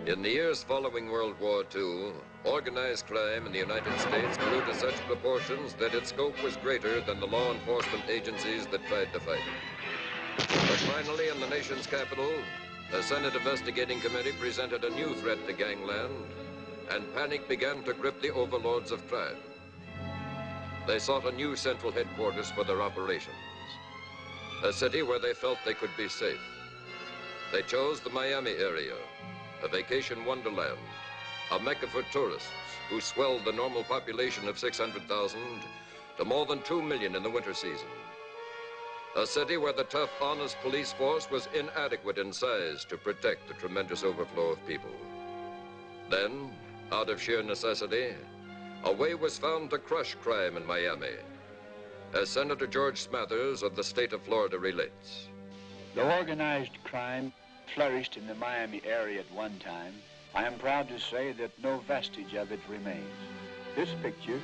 In the years following World War II, organized crime in the United States grew to such proportions that its scope was greater than the law enforcement agencies that tried to fight it. But finally, in the nation's capital, the Senate Investigating Committee presented a new threat to gangland, and panic began to grip the overlords of crime. They sought a new central headquarters for their operations, a city where they felt they could be safe. They chose the Miami area, a vacation wonderland, a mecca for tourists who swelled the normal population of 600,000 to more than 2 million in the winter season. A city where the tough, honest police force was inadequate in size to protect the tremendous overflow of people. Then, out of sheer necessity, a way was found to crush crime in Miami, as Senator George Smathers of the state of Florida relates. Though organized crime flourished in the Miami area at one time, I am proud to say that no vestige of it remains. This picture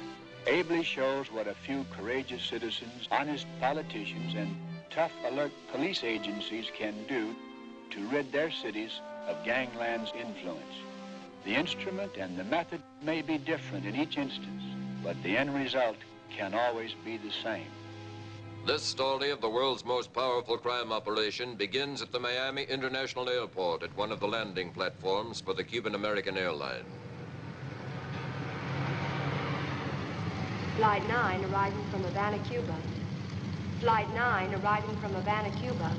ably shows what a few courageous citizens, honest politicians, and tough, alert police agencies can do to rid their cities of gangland's influence. The instrument and the method may be different in each instance, but the end result can always be the same. This story of the world's most powerful crime operation begins at the Miami International Airport at one of the landing platforms for the Cuban-American airline. Flight 9 arriving from Havana, Cuba. Flight 9 arriving from Havana, Cuba.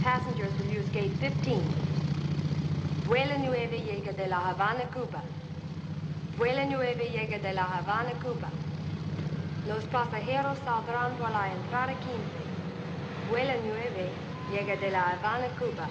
Passengers will use gate 15. Vuelo 9 llega de la Havana, Cuba. Vuelo 9 llega de la Havana, Cuba. Los pasajeros saldrán por la entrada 15. Vuelo 9 llega de la Havana, Cuba.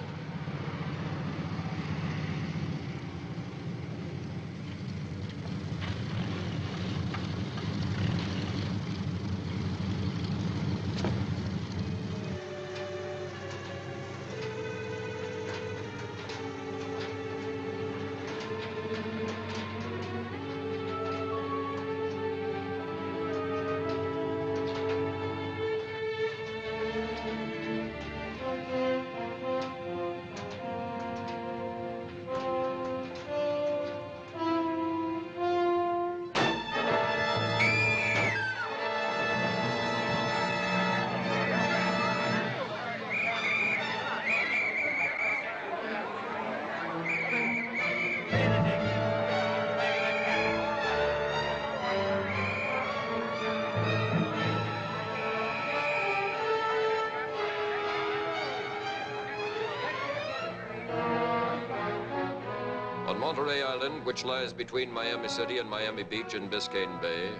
On Monterey Island, which lies between Miami City and Miami Beach in Biscayne Bay,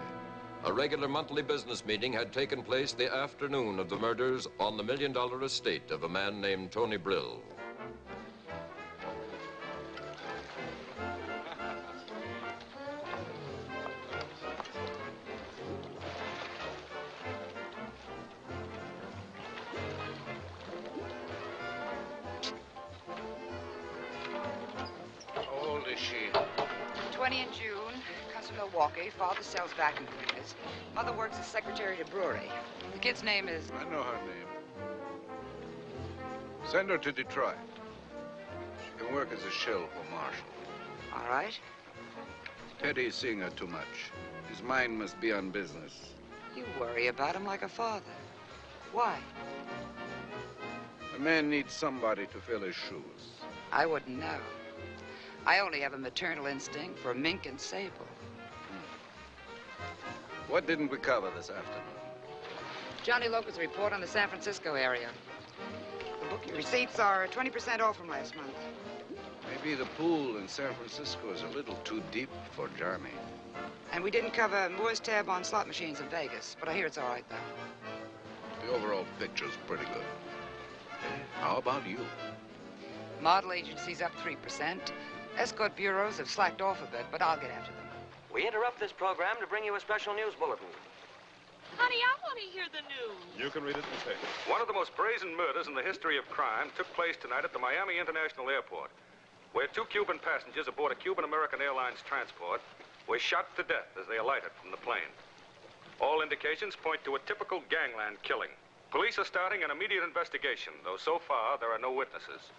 a regular monthly business meeting had taken place the afternoon of the murders on the $1 million estate of a man named Tony Brill. Father sells vacuum cleaners. Mother works as secretary to brewery. The kid's name is... I know her name. Send her to Detroit. She can work as a shill for Marshall. All right. Teddy's seeing her too much. His mind must be on business. You worry about him like a father. Why? A man needs somebody to fill his shoes. I wouldn't know. I only have a maternal instinct for mink and sable. What didn't we cover this afternoon? Johnny Locust's report on the San Francisco area. The booking receipts are 20% off from last month. Maybe the pool in San Francisco is a little too deep for Johnny. And we didn't cover Moore's tab on slot machines in Vegas, but I hear it's all right, though. The overall picture's pretty good. How about you? Model agencies up 3%. Escort bureaus have slacked off a bit, but I'll get after them. We interrupt this program to bring you a special news bulletin. Honey, I want to hear the news. You can read it in the paper. One of the most brazen murders in the history of crime took place tonight at the Miami International Airport, where 2 Cuban passengers aboard a Cuban-American Airlines transport were shot to death as they alighted from the plane. All indications point to a typical gangland killing. Police are starting an immediate investigation, though so far there are no witnesses.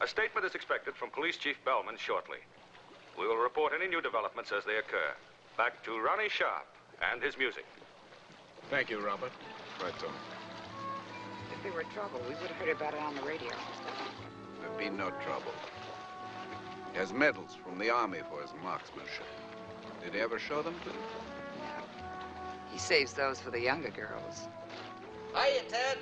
A statement is expected from Police Chief Bellman shortly. We will report any new developments as they occur. Back to Ronnie Sharp and his music. Thank you, Robert. Right, Tom. If there were trouble, we would have heard about it on the radio. There'd be no trouble. He has medals from the Army for his marksmanship. Did he ever show them to you? No. He saves those for the younger girls. Hiya, Ted.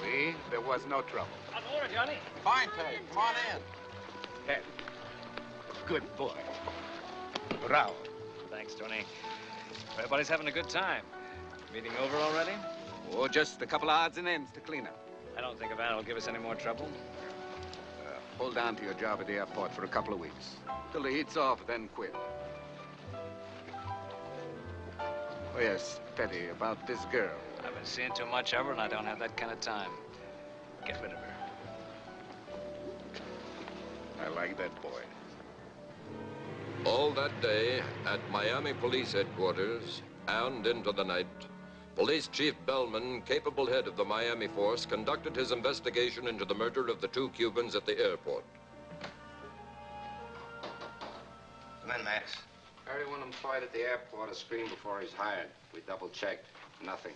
See? There was no trouble. How's the water, Johnny? Fine, Ted. Come on in. Ted. Good boy. Bravo. Thanks, Tony. Everybody's having a good time. Meeting over already? Oh, just a couple of odds and ends to clean up. I don't think Havana will give us any more trouble. Hold on to your job at the airport for a couple of weeks. Till the heat's off, then quit. Oh, yes, Petty, about this girl. I've been seeing too much of her, and I don't have that kind of time. Get rid of her. I like that boy. All that day, at Miami Police Headquarters, and into the night, Police Chief Bellman, capable head of the Miami force, conducted his investigation into the murder of the 2 Cubans at the airport. Come in, Max. Everyone employed at the airport is screened before he's hired. We double-checked. Nothing.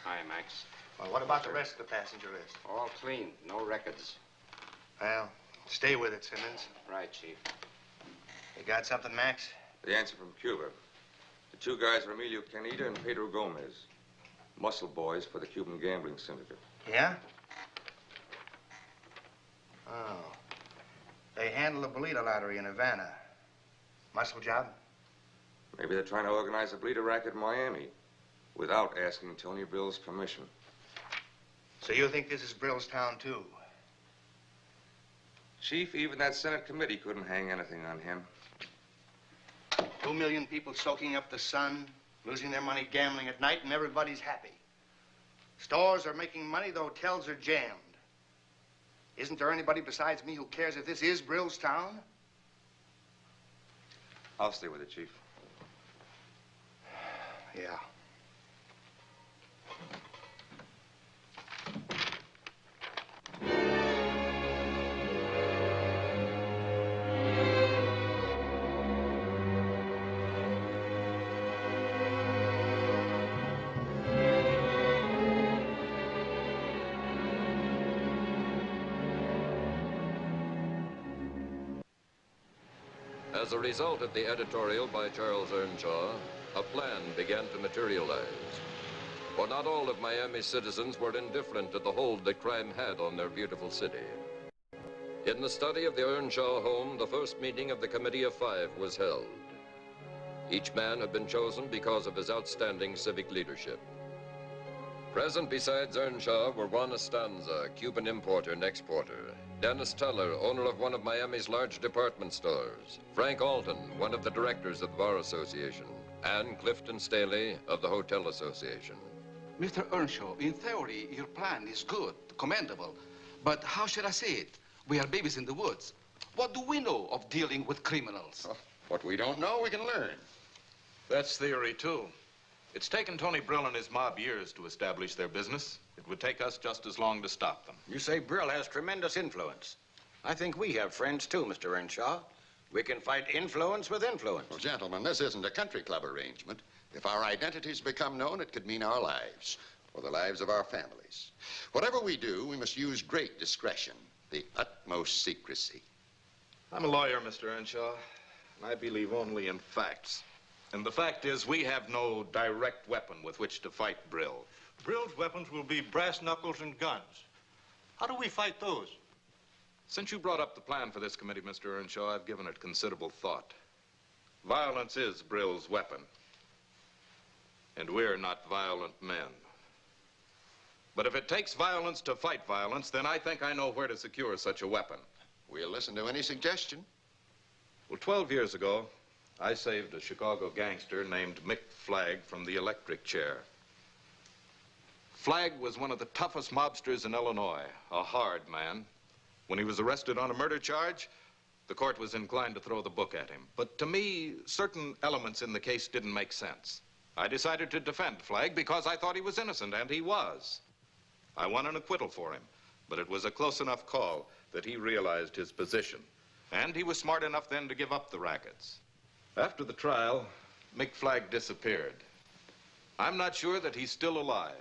Hi, Max. Well, what about the rest of the passenger list? All clean. No records. Well, stay with it, Simmons. Right, Chief. You got something, Max? The answer from Cuba. The 2 guys are Emilio Canita and Pedro Gomez. Muscle boys for the Cuban gambling syndicate. Yeah? Oh. They handle the Bolita lottery in Havana. Muscle job? Maybe they're trying to organize a bleeder racket in Miami without asking Tony Brill's permission. So you think this is Brill's town, too? Chief, even that Senate committee couldn't hang anything on him. 2 million people soaking up the sun, losing their money gambling at night, and everybody's happy. Stores are making money, the hotels are jammed. Isn't there anybody besides me who cares if this is Brill's town? I'll stay with it, Chief. Yeah. As a result of the editorial by Charles Earnshaw, a plan began to materialize. For not all of Miami's citizens were indifferent to the hold that crime had on their beautiful city. In the study of the Earnshaw home, the first meeting of the Committee of 5 was held. Each man had been chosen because of his outstanding civic leadership. Present besides Earnshaw were Juan Estanza, Cuban importer and exporter, Dennis Teller, owner of one of Miami's large department stores, Frank Alton, one of the directors of the Bar Association, and Clifton Staley of the Hotel Association. Mr. Earnshaw, in theory, your plan is good, commendable. But how should I say it? We are babies in the woods. What do we know of dealing with criminals? Oh, what we don't know, we can learn. That's theory, too. It's taken Tony Brill and his mob years to establish their business. It would take us just as long to stop them. You say Brill has tremendous influence. I think we have friends, too, Mr. Earnshaw. We can fight influence with influence. Well, gentlemen, this isn't a country club arrangement. If our identities become known, it could mean our lives, or the lives of our families. Whatever we do, we must use great discretion, the utmost secrecy. I'm a lawyer, Mr. Earnshaw, and I believe only in facts. And the fact is, we have no direct weapon with which to fight Brill. Brill's weapons will be brass knuckles and guns. How do we fight those? Since you brought up the plan for this committee, Mr. Earnshaw, I've given it considerable thought. Violence is Brill's weapon. And we're not violent men. But if it takes violence to fight violence, then I think I know where to secure such a weapon. We'll listen to any suggestion. Well, 12 years ago, I saved a Chicago gangster named Mick Flagg from the electric chair. Flagg was one of the toughest mobsters in Illinois, a hard man. When he was arrested on a murder charge, the court was inclined to throw the book at him. But to me, certain elements in the case didn't make sense. I decided to defend Flagg because I thought he was innocent, and he was. I won an acquittal for him, but it was a close enough call that he realized his position. And he was smart enough then to give up the rackets. After the trial, Mick Flagg disappeared. I'm not sure that he's still alive,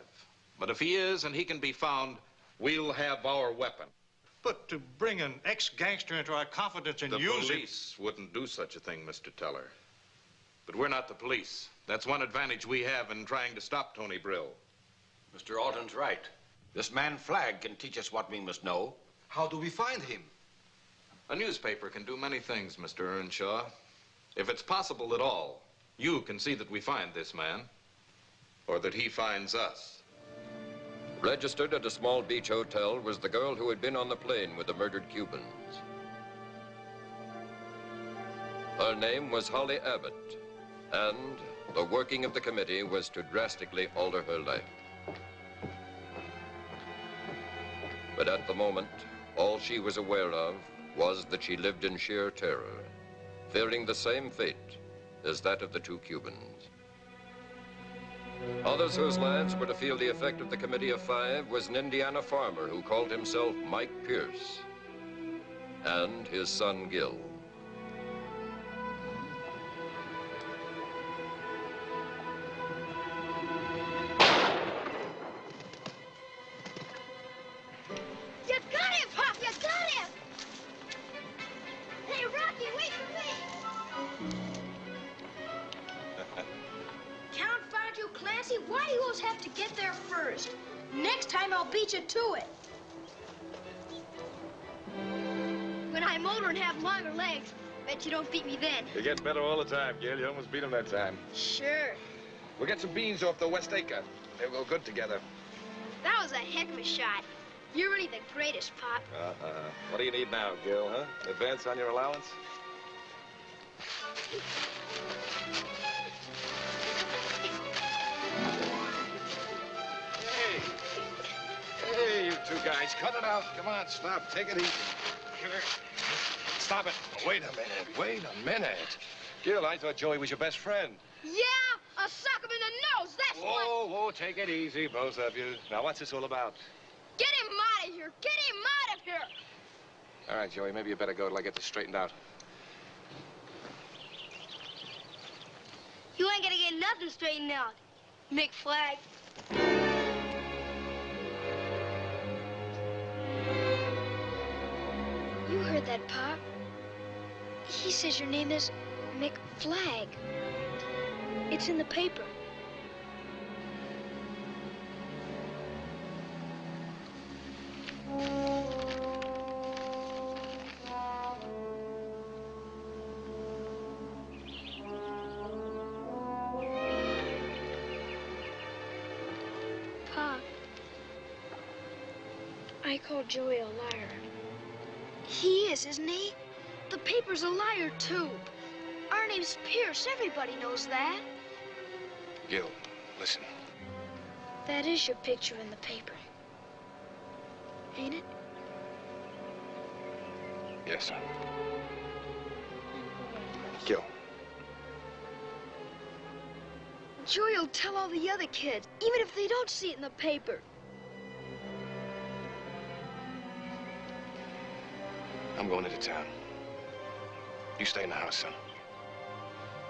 but if he is and he can be found, we'll have our weapon. But to bring an ex-gangster into our confidence and The use him... police wouldn't do such a thing, Mr. Teller. But we're not the police. That's one advantage we have in trying to stop Tony Brill. Mr. Alton's right. This man Flagg can teach us what we must know. How do we find him? A newspaper can do many things, Mr. Earnshaw. If it's possible at all, you can see that we find this man, or that he finds us. Registered at a small beach hotel was the girl who had been on the plane with the murdered Cubans. Her name was Holly Abbott, and the working of the committee was to drastically alter her life. But at the moment, all she was aware of was that she lived in sheer terror, fearing the same fate as that of the two Cubans. Others whose lives were to feel the effect of the Committee of Five was an Indiana farmer who called himself Mike Pierce, and his son Gil. You got him, Pop! You got him! Hey, Rocky, wait for me! Confound you, Clancy. Why do you always have to get there first? Next time, I'll beat you to it. When I'm older and have longer legs, bet you don't beat me then. You get better all the time, Gil. You almost beat him that time. Sure. We'll get some beans off the West Acre. They'll go good together. That was a heck of a shot. You're really the greatest, Pop. What do you need now, Gil, huh? Advance on your allowance? Hey, you two guys, cut it out. Come on, stop. Take it easy. Stop it. Wait a minute. Wait a minute. Gil, I thought Joey was your best friend. Yeah, I'll sock him in the nose, that's what. Whoa, take it easy, both of you. Now, what's this all about? Get him out of here! Get him out of here! All right, Joey, maybe you better go till I get this straightened out. You ain't gonna get nothing straightened out, Mick Flagg. You heard that, Pop. He says your name is Mick Flagg. It's in the paper. Pa, I called Joey a liar. He is, isn't he? The paper's a liar, too. Our name's Pierce. Everybody knows that. Gil, listen. That is your picture in the paper. Ain't it? Yes, sir. Gil. Joey will tell all the other kids, even if they don't see it in the paper. I'm going into town. You stay in the house, son.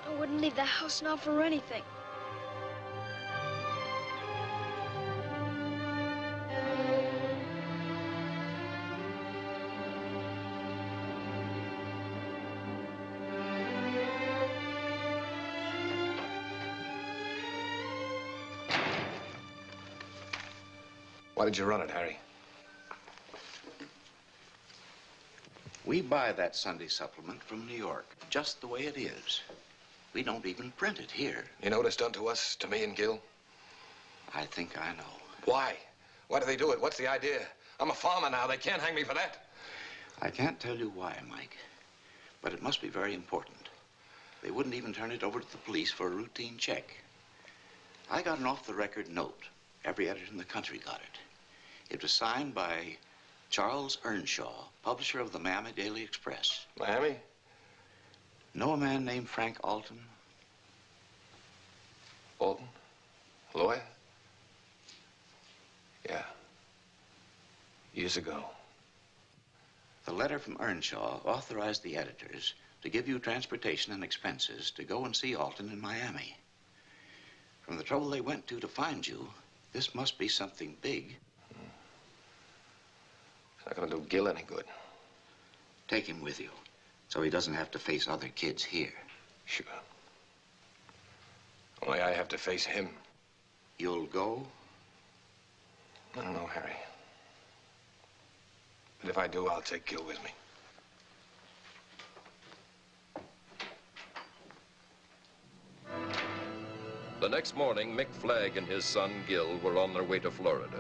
I wouldn't leave the house now for anything. Why did you run it, Harry? We buy that Sunday supplement from New York, just the way it is. We don't even print it here. You know what it's done to us, to me and Gil? I think I know. Why? Why do they do it? What's the idea? I'm a farmer now. They can't hang me for that. I can't tell you why, Mike, but it must be very important. They wouldn't even turn it over to the police for a routine check. I got an off-the-record note. Every editor in the country got it. It was signed by Charles Earnshaw, publisher of the Miami Daily Express. Miami? Know a man named Frank Alton? Alton? Lawyer? Yeah. Years ago. The letter from Earnshaw authorized the editors to give you transportation and expenses to go and see Alton in Miami. From the trouble they went to find you, this must be something big. It's not gonna do Gil any good. Take him with you, so he doesn't have to face other kids here. Sure. Only I have to face him. You'll go? I don't know, Harry. But if I do, I'll take Gil with me. The next morning, Mick Flagg and his son, Gil, were on their way to Florida.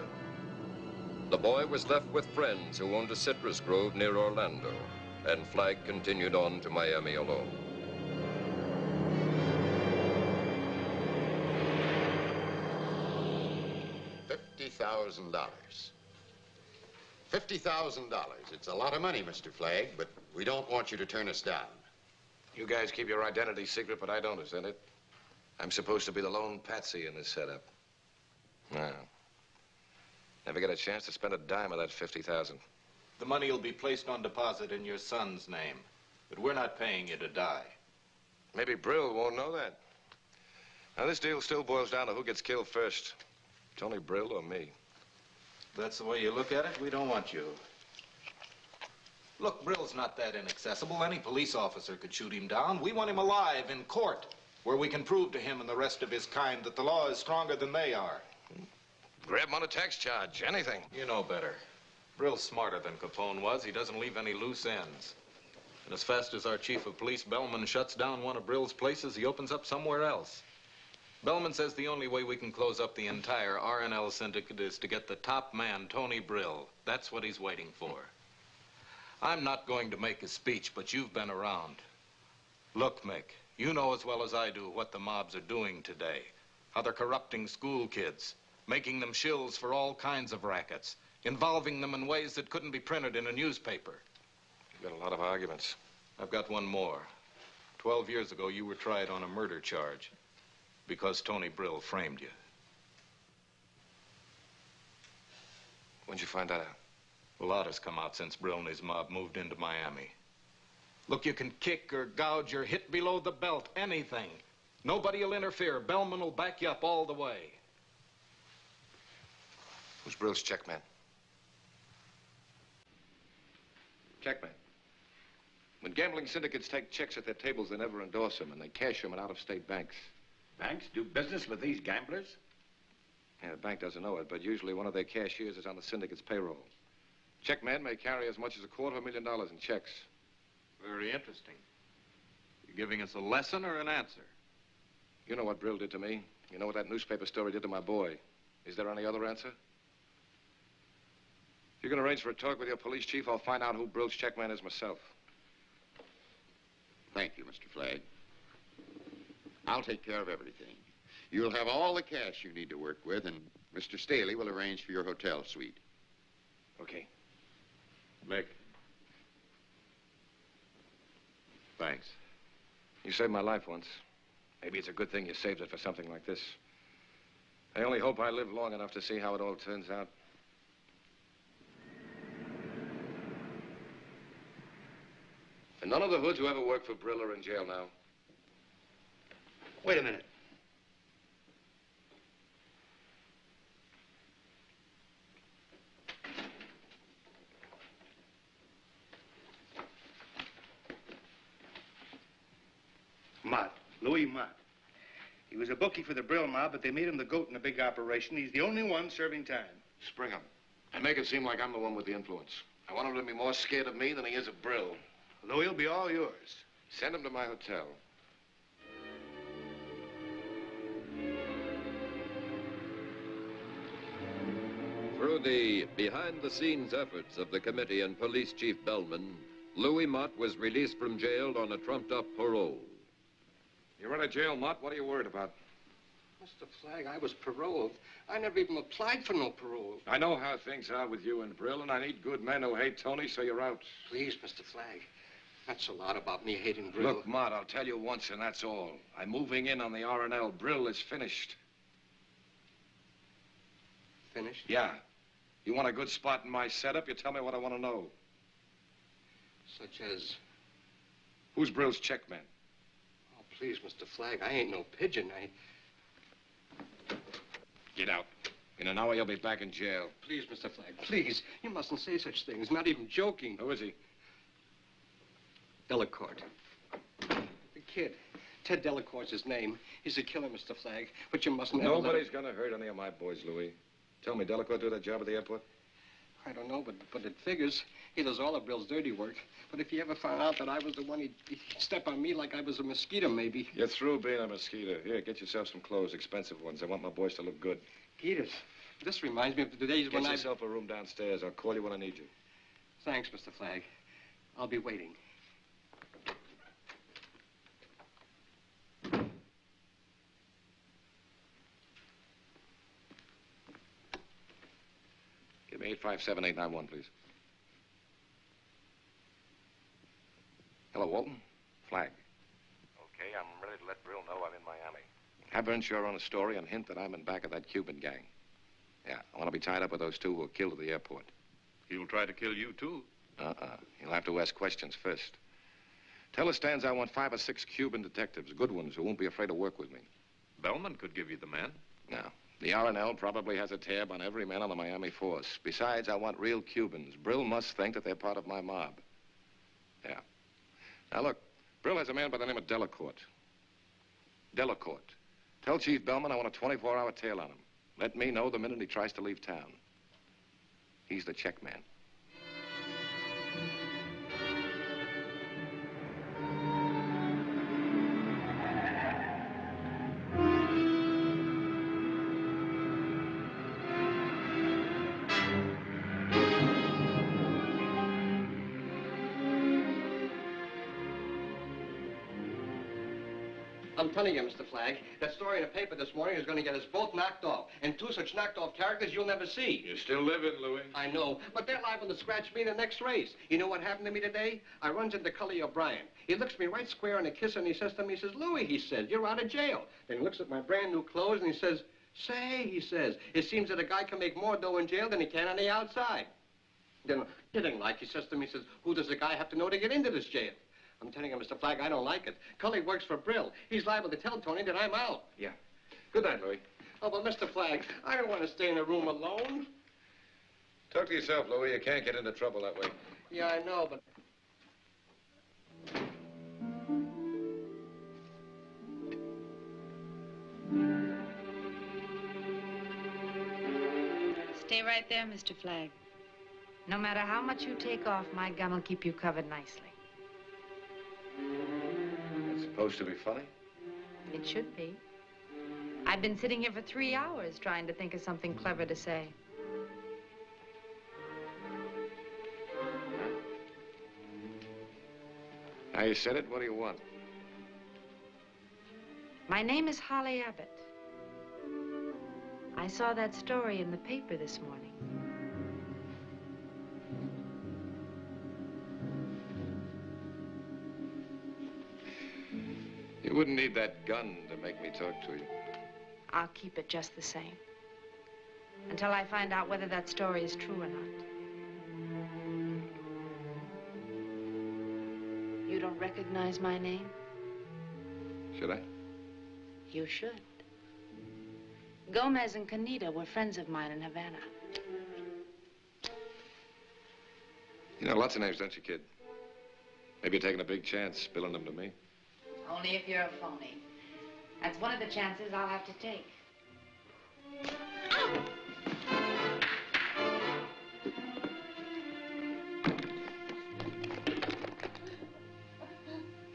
The boy was left with friends who owned a citrus grove near Orlando, and Flagg continued on to Miami alone. $50,000. $50,000. It's a lot of money, Mr. Flagg, but we don't want you to turn us down. You guys keep your identity secret, but I don't, isn't it? I'm supposed to be the lone patsy in this setup. No. Never get a chance to spend a dime of that $50,000. The money will be placed on deposit in your son's name, but we're not paying you to die. Maybe Brill won't know that. Now, this deal still boils down to who gets killed first. Tony Brill or me. If that's the way you look at it, we don't want you. Look, Brill's not that inaccessible. Any police officer could shoot him down. We want him alive in court, where we can prove to him and the rest of his kind that the law is stronger than they are. Grab him on a tax charge, anything. You know better. Brill's smarter than Capone was. He doesn't leave any loose ends. And as fast as our chief of police, Bellman, shuts down one of Brill's places, he opens up somewhere else. Bellman says the only way we can close up the entire R&L syndicate is to get the top man, Tony Brill. That's what he's waiting for. I'm not going to make a speech, but you've been around. Look, Mick, you know as well as I do what the mobs are doing today. How they're corrupting school kids, making them shills for all kinds of rackets, involving them in ways that couldn't be printed in a newspaper. You've got a lot of arguments. I've got one more. 12 years ago, you were tried on a murder charge because Tony Brill framed you. When'd you find that out? A lot has come out since Brill and his mob moved into Miami. Look, you can kick or gouge or hit below the belt, anything. Nobody will interfere. Bellman will back you up all the way. Who's Brill's checkman? Checkman. When gambling syndicates take checks at their tables, they never endorse them, and they cash them in out-of-state banks. Banks do business with these gamblers? Yeah, the bank doesn't know it, but usually one of their cashiers is on the syndicate's payroll. Checkman may carry as much as $250,000 in checks. Very interesting. You giving us a lesson or an answer? You know what Brill did to me. You know what that newspaper story did to my boy. Is there any other answer? If you can arrange for a talk with your police chief, I'll find out who Brill's checkman is myself. Thank you, Mr. Flagg. I'll take care of everything. You'll have all the cash you need to work with, and Mr. Staley will arrange for your hotel suite. Okay. Mick. Thanks. You saved my life once. Maybe it's a good thing you saved it for something like this. I only hope I live long enough to see how it all turns out. And none of the hoods who ever worked for Brill are in jail now. Wait a minute. Mott, Louis Mott. He was a bookie for the Brill mob, but they made him the goat in a big operation. He's the only one serving time. Spring him. And make it seem like I'm the one with the influence. I want him to be more scared of me than he is of Brill. Louis will be all yours. Send him to my hotel. Through the behind-the-scenes efforts of the committee and Police Chief Bellman, Louis Mott was released from jail on a trumped-up parole. You're out of jail, Mott. What are you worried about? Mr. Flagg, I was paroled. I never even applied for no parole. I know how things are with you and Brill, and I need good men who hate Tony, so you're out. Please, Mr. Flagg. That's a lot about me hating Brill. Look, Mott, I'll tell you once, and that's all. I'm moving in on the R&L. Brill is finished. Finished? Yeah. You want a good spot in my setup? You tell me what I want to know. Such as? Who's Brill's check man? Oh, please, Mr. Flagg, I ain't no pigeon. Get out. In an hour, you'll be back in jail. Please, Mr. Flagg, please. You mustn't say such things. Not even joking. Who is he? Delacourt. The kid. Ted Delacourt's his name. He's a killer, Mr. Flagg. But you mustn't ever Nobody's gonna hurt any of my boys, Louis. Tell me, Delacourt do that job at the airport? I don't know, but it figures. He does all of Brill's dirty work. But if he ever found out that I was the one, he'd step on me like I was a mosquito, maybe. You're through being a mosquito. Here, get yourself some clothes, expensive ones. I want my boys to look good. Edith, this reminds me of the days when Get yourself a room downstairs. I'll call you when I need you. Thanks, Mr. Flagg. I'll be waiting. Give me 857-891, please. Hello, Walton. Flagg. Okay, I'm ready to let Brill know I'm in Miami. Have Earnshaw on a story and hint that I'm in back of that Cuban gang. Yeah, I want to be tied up with those two who were killed at the airport. He'll try to kill you, too. He'll have to ask questions first. Tell the Stans I want 5 or 6 Cuban detectives, good ones, who won't be afraid to work with me. Bellman could give you the man. No. The R&L probably has a tab on every man on the Miami force. Besides, I want real Cubans. Brill must think that they're part of my mob. Yeah. Now, look, Brill has a man by the name of Delacourt. Delacourt. Tell Chief Bellman I want a 24-hour tail on him. Let me know the minute he tries to leave town. He's the check man. I'm telling you, Mr. Flagg, that story in the paper this morning is going to get us both knocked off. And 2 such knocked off characters you'll never see. You're still living, Louis. I know, but they're liable to scratch me in the next race. You know what happened to me today? I runs into Cully O'Brien. He looks me right square in the kiss and he says to me, he says, Louis, he says, you're out of jail. Then he looks at my brand new clothes and he says, say, he says, it seems that a guy can make more dough in jail than he can on the outside. Then, kidding like, he says to me, he says, who does the guy have to know to get into this jail? I'm telling you, Mr. Flagg, I don't like it. Cully works for Brill. He's liable to tell Tony that I'm out. Yeah. Good night, Louis. Oh, but Mr. Flagg, I don't want to stay in a room alone. Talk to yourself, Louis. You can't get into trouble that way. Yeah, I know, but... Stay right there, Mr. Flagg. No matter how much you take off, my gun will keep you covered nicely. It's supposed to be funny? It should be. I've been sitting here for 3 hours trying to think of something clever to say. Now you said it, what do you want? My name is Holly Abbott. I saw that story in the paper this morning. You wouldn't need that gun to make me talk to you. I'll keep it just the same. Until I find out whether that story is true or not. You don't recognize my name? Should I? You should. Gomez and Canita were friends of mine in Havana. You know lots of names, don't you, kid? Maybe you're taking a big chance spilling them to me. Only if you're a phony. That's one of the chances I'll have to take.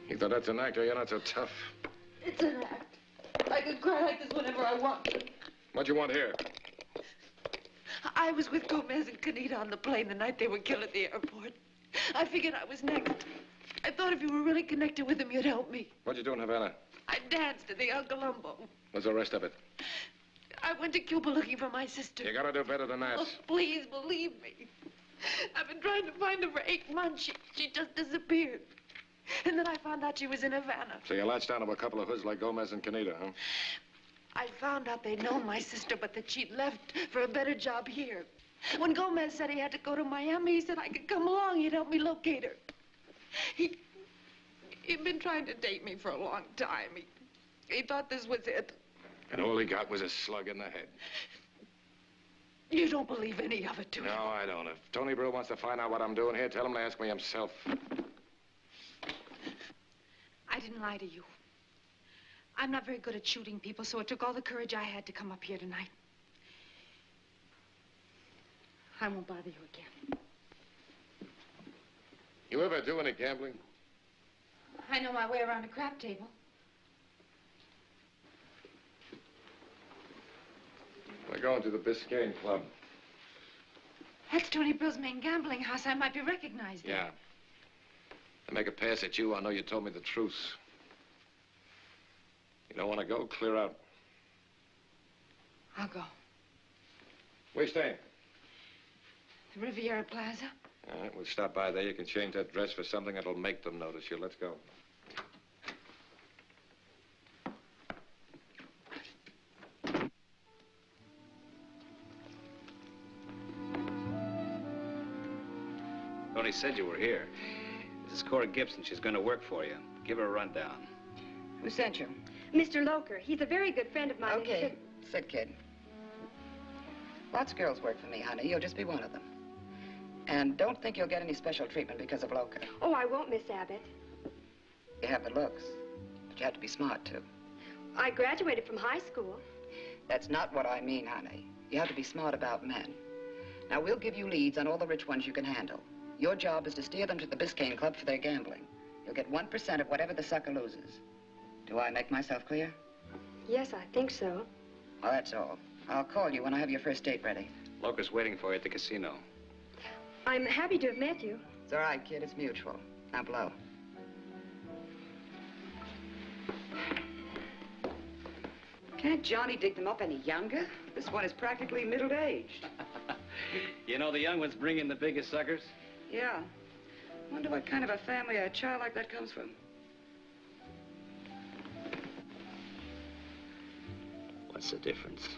You thought that's an actor? You're not so tough. It's an act. I could cry like this whenever I want to. What you want here? I was with Gomez and Canita on the plane the night they were killed at the airport. I figured I was next. I thought if you were really connected with them, you'd help me. What'd you do in Havana? I danced at the El Colombo. What's the rest of it? I went to Cuba looking for my sister. You gotta do better than that. Oh, please believe me. I've been trying to find her for 8 months. She just disappeared. And then I found out she was in Havana. So you latched onto a couple of hoods like Gomez and Canita, huh? I found out they'd known my sister, but that she'd left for a better job here. When Gomez said he had to go to Miami, he said I could come along. He'd help me locate her. He'd been trying to date me for a long time. He thought this was it. And all he got was a slug in the head. You don't believe any of it, do you? No, I don't. If Tony Brill wants to find out what I'm doing here, tell him to ask me himself. I didn't lie to you. I'm not very good at shooting people, so it took all the courage I had to come up here tonight. I won't bother you again. You ever do any gambling? I know my way around a crap table. We're going to the Biscayne Club. That's Tony Brill's main gambling house. I might be recognized there. Yeah. I make a pass at you, I'll know you told me the truth. You don't want to go? Clear out. I'll go. Where you staying? The Riviera Plaza. All right, we'll stop by there. You can change that dress for something that'll make them notice you. Let's go. Tony said you were here. This is Cora Gibson. She's going to work for you. Give her a rundown. Who sent you? Mr. Loker. He's a very good friend of mine. Okay. Sit, kid. Lots of girls work for me, honey. You'll just be one of them. And don't think you'll get any special treatment because of Loker. Oh, I won't, Miss Abbott. You have the looks, but you have to be smart, too. I graduated from high school. That's not what I mean, honey. You have to be smart about men. Now, we'll give you leads on all the rich ones you can handle. Your job is to steer them to the Biscayne Club for their gambling. You'll get 1% of whatever the sucker loses. Do I make myself clear? Yes, I think so. Well, that's all. I'll call you when I have your first date ready. Loker's waiting for you at the casino. I'm happy to have met you. It's all right, kid. It's mutual. Now blow. Can't Johnny dig them up any younger? This one is practically middle-aged. You know, the young ones bring in the biggest suckers. Yeah. Wonder what kind of a family a child like that comes from. What's the difference?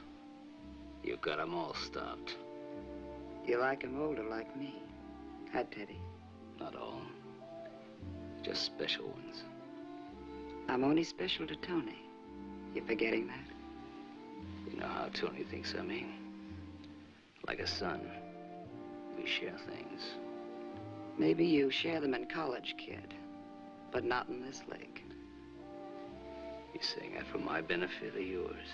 You got them all stopped. You like 'em older like me. Huh, Teddy? Not all. Just special ones. I'm only special to Tony. You forgetting that? You know how Tony thinks of me. Like a son. We share things. Maybe you share them in college, kid. But not in this league. You saying that for my benefit or yours?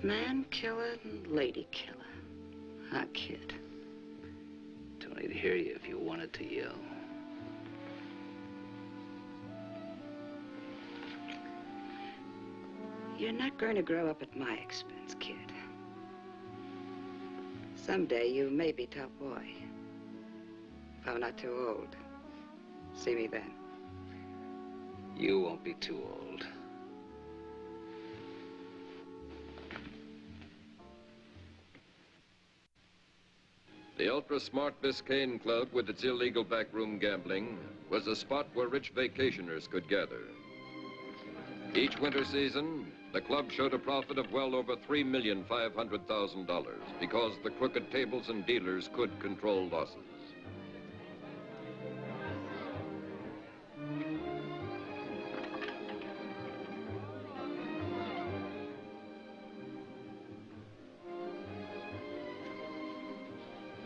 Man killer and lady killer. Huh, kid? Tony'd hear you if you wanted to yell. You're not going to grow up at my expense, kid. Someday you may be top boy. If I'm not too old. See me then. You won't be too old. The ultra-smart Biscayne Club, with its illegal backroom gambling, was a spot where rich vacationers could gather. Each winter season, the club showed a profit of well over $3,500,000 because the crooked tables and dealers could control losses.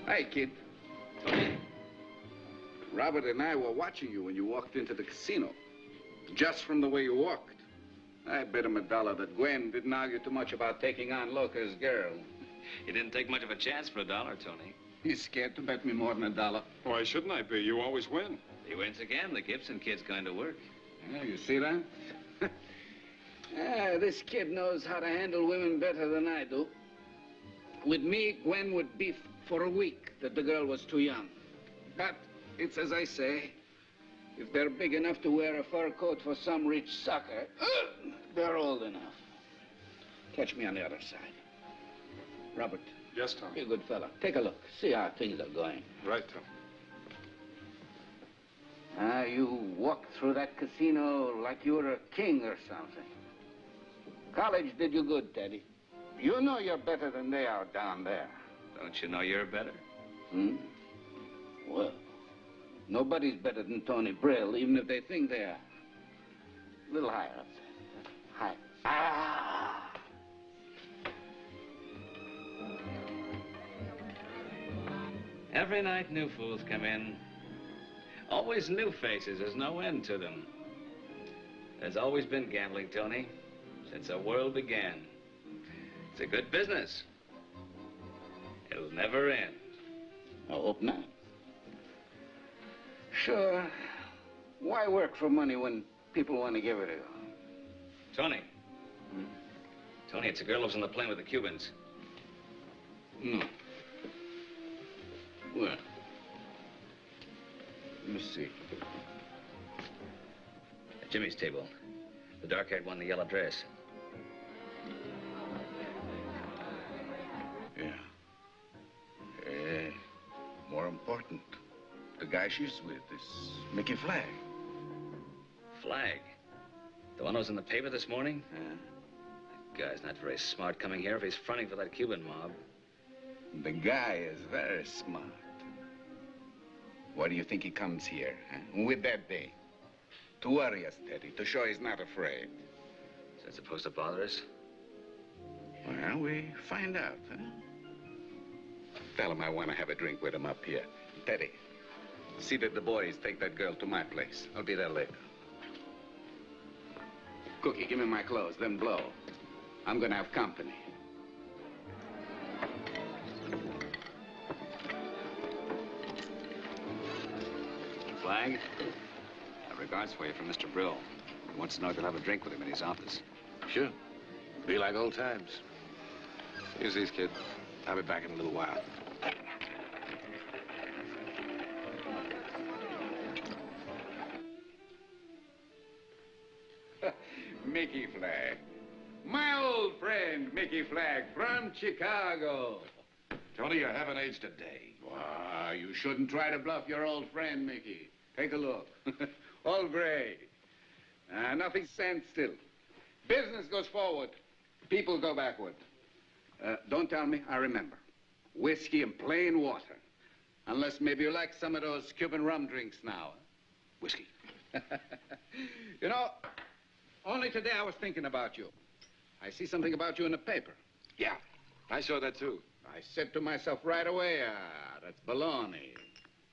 Hey, kid. Robert and I were watching you when you walked into the casino. Just from the way you walked. I bet him $1 that Gwen didn't argue too much about taking on Loker's girl. You didn't take much of a chance for $1, Tony. He's scared to bet me more than $1. Why shouldn't I be? You always win. He wins again. The Gibson kid's going to work. Yeah, you see that? This kid knows how to handle women better than I do. With me, Gwen would beef for a week that the girl was too young. But it's as I say. If they're big enough to wear a fur coat for some rich sucker, they're old enough. Catch me on the other side. Robert. Yes, Tom. You're a good fella. Take a look. See how things are going. Right, Tom. You walked through that casino like you were a king or something. College did you good, Teddy. You know you're better than they are down there. Don't you know you're better? Hmm? Well, nobody's better than Tony Brill, even if they think they are. A little higher, I'd say. Higher. Ah! Every night new fools come in. Always new faces. There's no end to them. There's always been gambling, Tony, since the world began. It's a good business. It'll never end. I hope not. Sure. Why work for money when people want to give it to you? Tony. Tony, it's a girl who's on the plane with the Cubans. No. Where? Let me see. At Jimmy's table. The dark-haired one in the yellow dress. Yeah. More important, the guy she's with is Mickey Flagg. Flagg? The one who was in the paper this morning? That guy's not very smart coming here if he's fronting for that Cuban mob. The guy is very smart. Why do you think he comes here, huh? With that day? To worry us, Teddy, to show he's not afraid. Is that supposed to bother us? Well, we find out, huh? Tell him I want to have a drink with him up here. Teddy, see that the boys take that girl to my place. I'll be there later. Cookie, give me my clothes, then blow. I'm gonna have company. Flagg, I have regards for you from Mr. Brill. He wants to know if you'll have a drink with him in his office. Sure. Be like old times. Use these, kid. I'll be back in a little while. Mickey Flagg. My old friend, Mickey Flagg, from Chicago. Tony, you haven't aged a day. Wow, you shouldn't try to bluff your old friend, Mickey. Take a look. All gray. Nothing stands still. Business goes forward. People go backward. Don't tell me, I remember. Whiskey and plain water. Unless maybe you like some of those Cuban rum drinks now. Whiskey. You know, only today I was thinking about you. I see something about you in the paper. Yeah, I saw that too. I said to myself right away, that's baloney.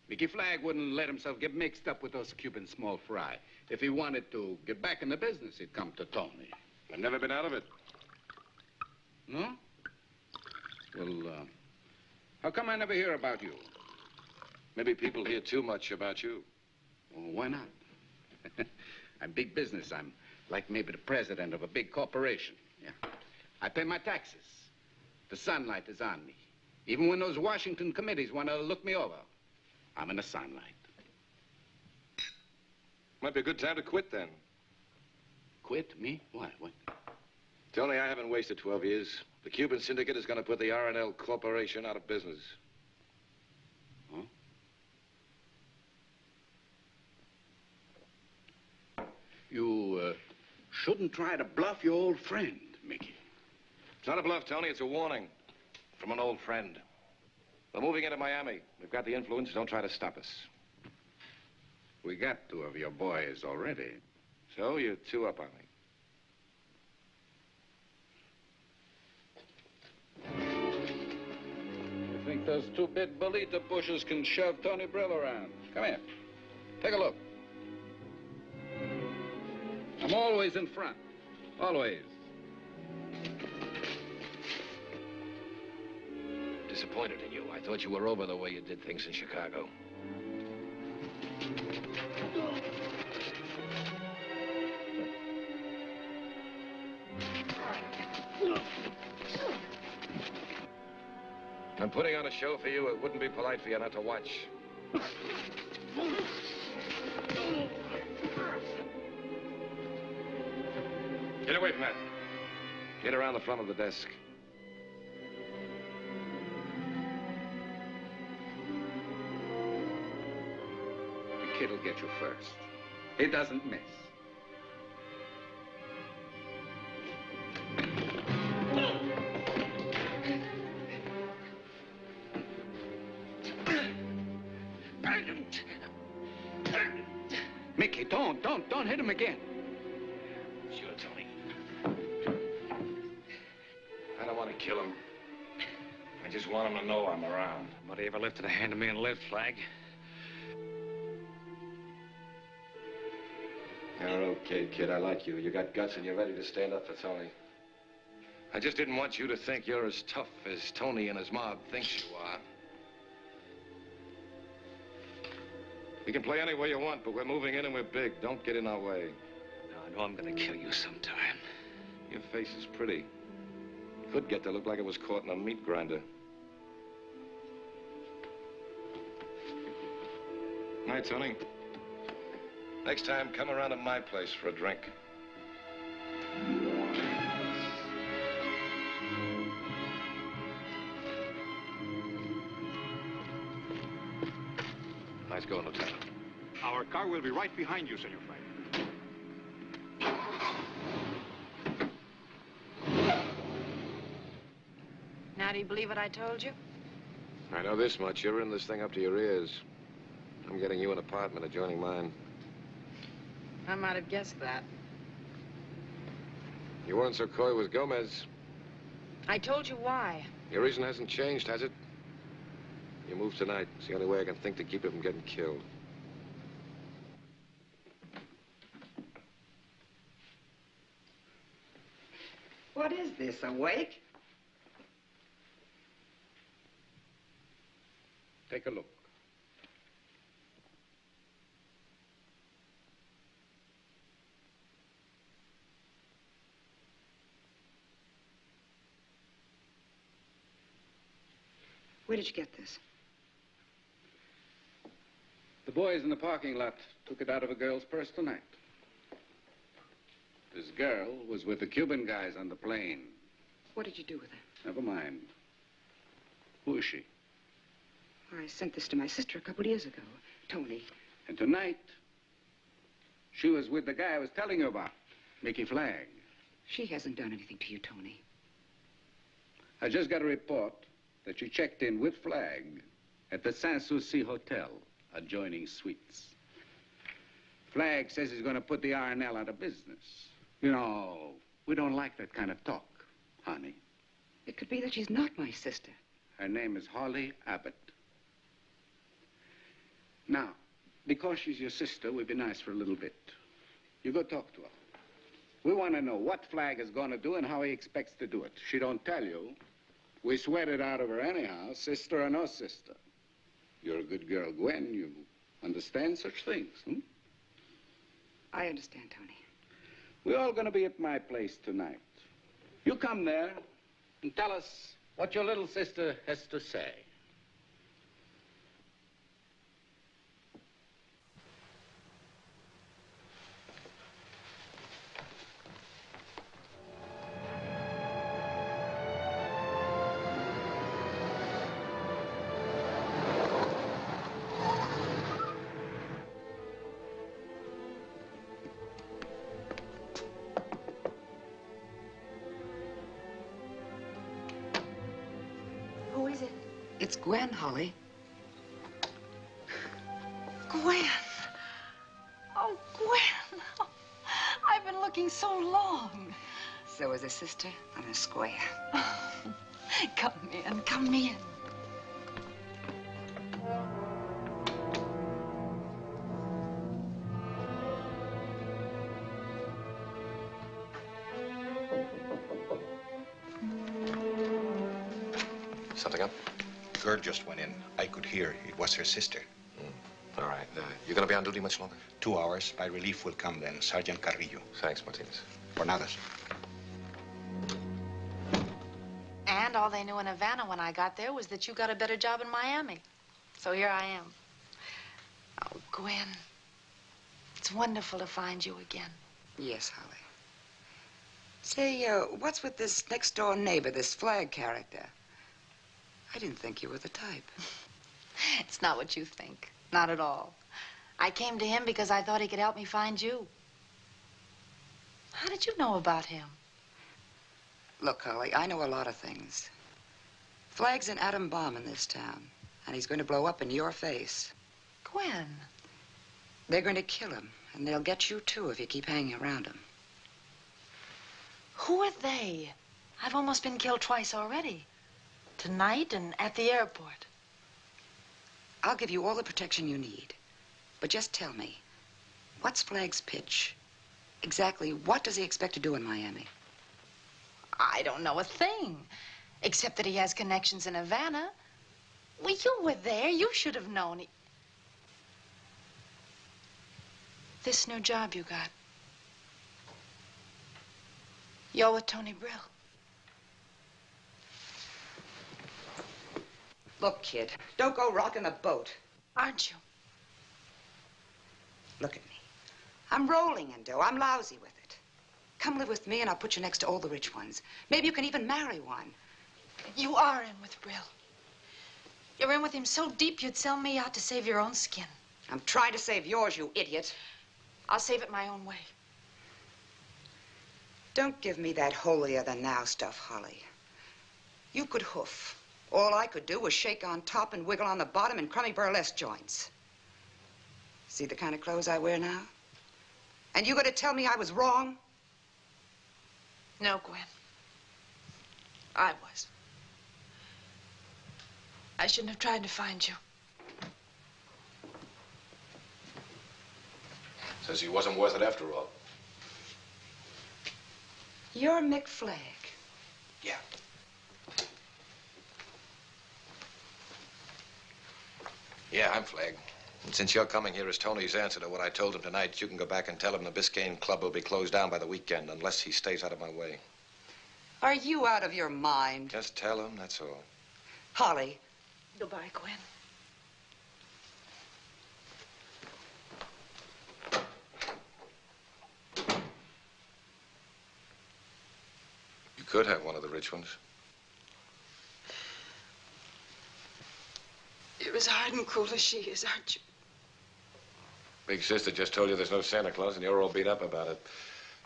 Mickey Flagg wouldn't let himself get mixed up with those Cuban small fry. If he wanted to get back in the business, he'd come to Tony. I've never been out of it. No? Well, how come I never hear about you? Maybe people hear too much about you. Well, why not? I'm big business. I'm like maybe the president of a big corporation. Yeah. I pay my taxes. The sunlight is on me. Even when those Washington committees want to look me over, I'm in the sunlight. Might be a good time to quit then. Quit? Me? What? What? Tony, I haven't wasted 12 years. The Cuban syndicate is going to put the R&L Corporation out of business. Huh? You shouldn't try to bluff your old friend, Mickey. It's not a bluff, Tony. It's a warning from an old friend. We're moving into Miami. We've got the influence. Don't try to stop us. We got 2 of your boys already. So you're 2 up on me. You think those 2 big bolita bushes can shove Tony Brill around? Come here. Take a look. I'm always in front. Always. Disappointed in you. I thought you were over the way you did things in Chicago. I'm putting on a show for you. It wouldn't be polite for you not to watch. Get away from that. Get around the front of the desk. The kid will get you first. He doesn't miss. Mickey, don't hit him again. Sure, Tony. I don't want to kill him. I just want him to know I'm around. Nobody ever lifted a hand to me and lived, Flag. You're okay, kid. I like you. You got guts and you're ready to stand up for Tony. I just didn't want you to think you're as tough as Tony and his mob thinks you are. You can play any way you want, but we're moving in and we're big. Don't get in our way. No, I know I'm gonna kill you sometime. Your face is pretty. Could get to look like it was caught in a meat grinder. Night, Tony. Next time, come around to my place for a drink. Nice going, Lieutenant. Our car will be right behind you, Senor Flag. Now, do you believe what I told you? I know this much. You're in this thing up to your ears. I'm getting you an apartment adjoining mine. I might have guessed that. You weren't so coy with Gomez. I told you why. Your reason hasn't changed, has it? You move tonight. It's the only way I can think to keep you from getting killed. What is this, a wake? Take a look. Where did you get this? The boys in the parking lot took it out of a girl's purse tonight. This girl was with the Cuban guys on the plane. What did you do with her? Never mind. Who is she? I sent this to my sister a couple of years ago, Tony. And tonight, she was with the guy I was telling you about, Mickey Flag. She hasn't done anything to you, Tony. I just got a report that she checked in with Flag at the Sans-Souci Hotel, adjoining suites. Flag says he's going to put the R&L out of business. You know, we don't like that kind of talk, honey. It could be that she's not my sister. Her name is Holly Abbott. Now, because she's your sister, we'd be nice for a little bit. You go talk to her. We want to know what Flag is going to do and how he expects to do it. She don't tell you. We sweat it out of her anyhow, sister or no sister. You're a good girl, Gwen. You understand such things, hmm? I understand, Tony. We're all going to be at my place tonight. You come there and tell us what your little sister has to say. Who is it? It's Gwen, Holly. Gwen. Oh, Gwen. Oh, I've been looking so long. So is a sister on a square. Come in, come in. Something up? Girl just went in. I could hear. It was her sister. All right. You gonna be on duty much longer? 2 hours. My relief will come then. Sergeant Carrillo. Thanks, Martinez. Por nada. And all they knew in Havana when I got there was that you got a better job in Miami. So here I am. Oh, Gwen, it's wonderful to find you again. Yes, Holly. Say, what's with this next-door neighbor, this Flag character? I didn't think you were the type. It's not what you think. Not at all. I came to him because I thought he could help me find you. How did you know about him? Look, Holly, I know a lot of things. Flag's an atom bomb in this town, and he's going to blow up in your face. Gwen. They're going to kill him. And they'll get you, too, if you keep hanging around them. Who are they? I've almost been killed twice already. Tonight and at the airport. I'll give you all the protection you need. But just tell me, what's Flagg's pitch? Exactly what does he expect to do in Miami? I don't know a thing, except that he has connections in Havana. Well, you were there. You should have known. This new job you got. You're with Tony Brill. Look, kid, don't go rocking the boat. Aren't you? Look at me. I'm rolling in dough. I'm lousy with it. Come live with me and I'll put you next to all the rich ones. Maybe you can even marry one. You are in with Brill. You're in with him so deep you'd sell me out to save your own skin. I'm trying to save yours, you idiot. I'll save it my own way. Don't give me that holier-than-thou stuff, Holly. You could hoof. All I could do was shake on top and wiggle on the bottom in crummy burlesque joints. See the kind of clothes I wear now? And you gonna tell me I was wrong? No, Gwen. I was. I shouldn't have tried to find you. Says he wasn't worth it after all. You're Mick Flagg. Yeah. Yeah, I'm Flagg. And since you're coming here as Tony's answer to what I told him tonight, you can go back and tell him the Biscayne Club will be closed down by the weekend unless he stays out of my way. Are you out of your mind? Just tell him, that's all. Holly. Goodbye, Gwen. You could have one of the rich ones. You're as hard and cruel as she is, aren't you? Big sister just told you there's no Santa Claus and you're all beat up about it.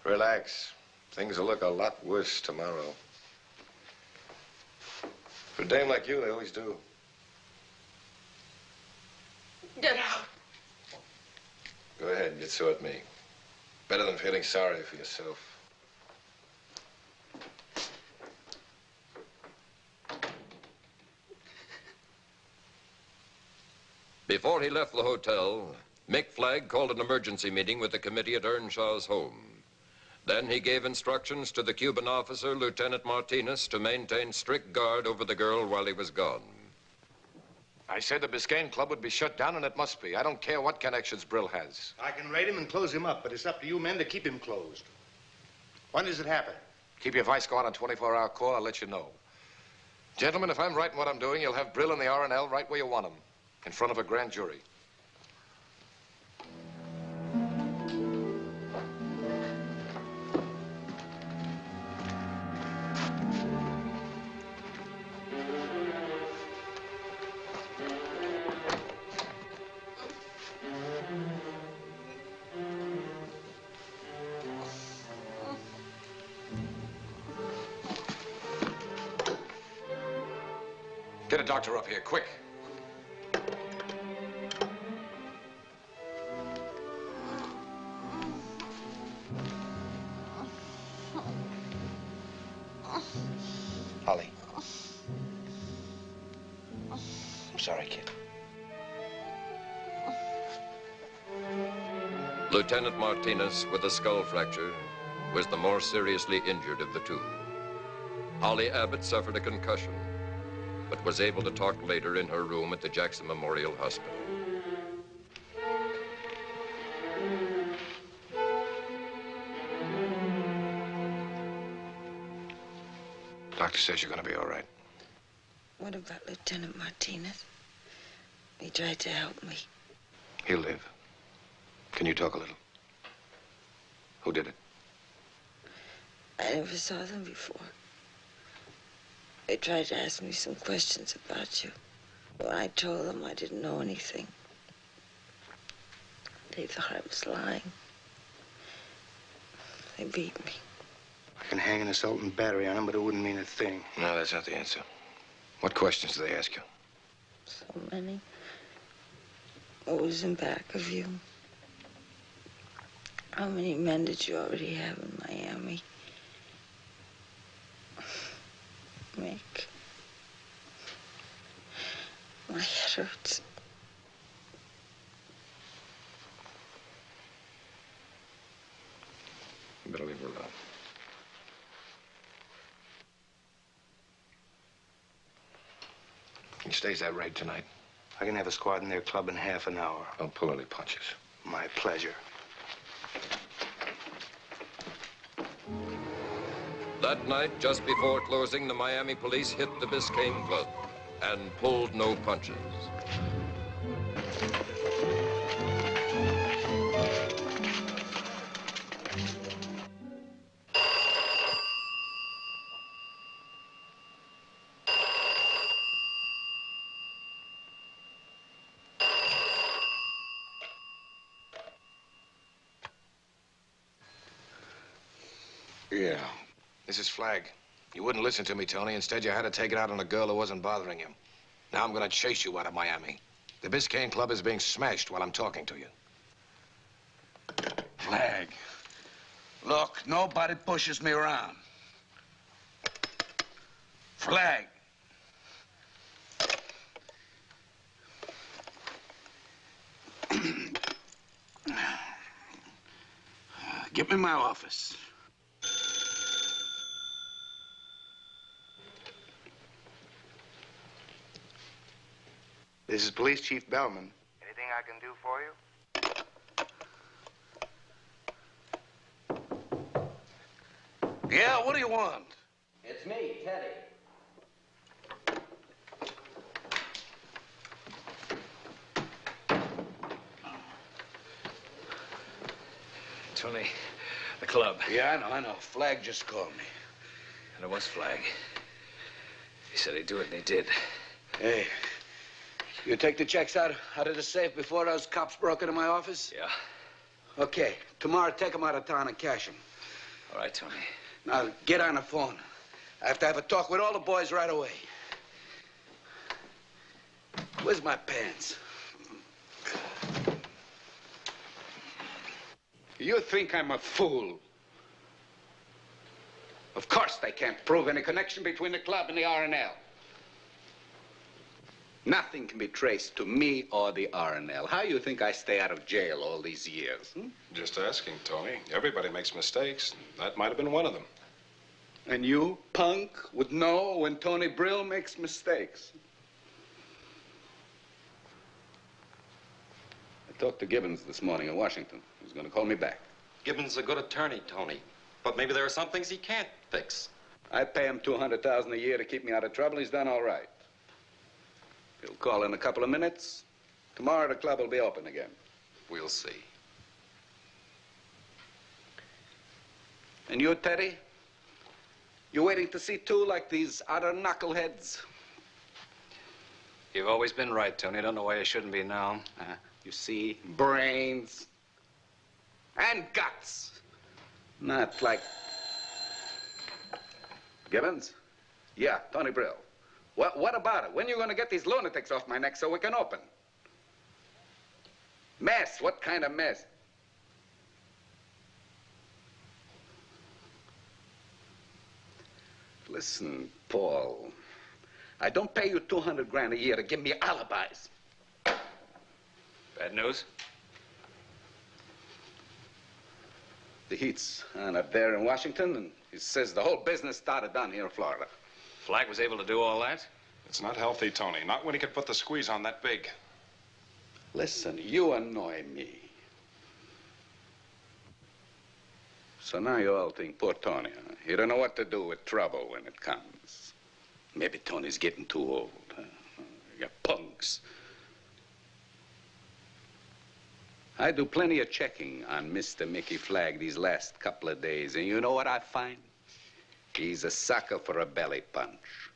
Relax. Things will look a lot worse tomorrow. For a dame like you, they always do. Get out. Go ahead and get so at me. Better than feeling sorry for yourself. Before he left the hotel, Mick Flagg called an emergency meeting with the committee at Earnshaw's home. Then he gave instructions to the Cuban officer, Lieutenant Martinez, to maintain strict guard over the girl while he was gone. I said the Biscayne Club would be shut down, and it must be. I don't care what connections Brill has. I can raid him and close him up, but it's up to you men to keep him closed. When does it happen? Keep your vice going on 24-hour call. I'll let you know. Gentlemen, if I'm right in what I'm doing, you'll have Brill and the R&L right where you want them, in front of a grand jury. Get a doctor up here, quick. Holly. I'm sorry, kid. Lieutenant Martinez, with a skull fracture, was the more seriously injured of the two. Holly Abbott suffered a concussion, but was able to talk later in her room at the Jackson Memorial Hospital. Doctor says you're going to be all right. What about Lieutenant Martinez? He tried to help me. He'll live. Can you talk a little? Who did it? I never saw them before. They tried to ask me some questions about you. When I told them I didn't know anything, they thought I was lying. They beat me. I can hang an assault and battery on him, but it wouldn't mean a thing. No, that's not the answer. What questions do they ask you? So many. What was in back of you? How many men did you already have in Miami? Mick. My head hurts. You better leave her alone. He stays that right tonight. I can have a squad in their club in half an hour. Don't pull any punches. My pleasure. That night, just before closing, the Miami police hit the Biscayne Club and pulled no punches. Yeah. This is Flag. You wouldn't listen to me, Tony. Instead, you had to take it out on a girl who wasn't bothering you. Now I'm gonna chase you out of Miami. The Biscayne Club is being smashed while I'm talking to you. Flag. Look, nobody pushes me around. Flag. Get me my office. This is Police Chief Bellman. Anything I can do for you? Yeah, what do you want? It's me, Teddy. Tony, the club. Yeah, I know. Flag just called me. And it was Flag. He said he'd do it, and he did. Hey, you take the checks out of the safe before those cops broke into my office? Yeah. Okay. Tomorrow, take them out of town and cash them. All right, Tony. Now, get on the phone. I have to have a talk with all the boys right away. Where's my pants? You think I'm a fool? Of course they can't prove any connection between the club and the R&L. Nothing can be traced to me or the R&L. How you think I stay out of jail all these years? Just asking, Tony. Everybody makes mistakes. That might have been one of them. And you, punk, would know when Tony Brill makes mistakes. I talked to Gibbons this morning in Washington. He's going to call me back. Gibbons is a good attorney, Tony. But maybe there are some things he can't fix. I pay him $200,000 a year to keep me out of trouble. He's done all right. He'll call in a couple of minutes. Tomorrow the club will be open again. We'll see. And you, Teddy? You waiting to see too, like these other knuckleheads? You've always been right, Tony. I don't know why you shouldn't be now. You see, brains and guts. Not like... Gibbons? Yeah, Tony Brill. What about it? When are you going to get these lunatics off my neck so we can open? Mess? What kind of mess? Listen, Paul. I don't pay you $200,000 a year to give me alibis. Bad news? The heat's on up there in Washington, and he says the whole business started down here in Florida. Flag was able to do all that? It's not healthy, Tony. Not when he could put the squeeze on that big. Listen, you annoy me. So now you all think poor Tony, huh? You don't know what to do with trouble when it comes. Maybe Tony's getting too old, huh? You punks. I do plenty of checking on Mr. Mickey Flag these last couple of days, and you know what I find? He's a sucker for a belly punch.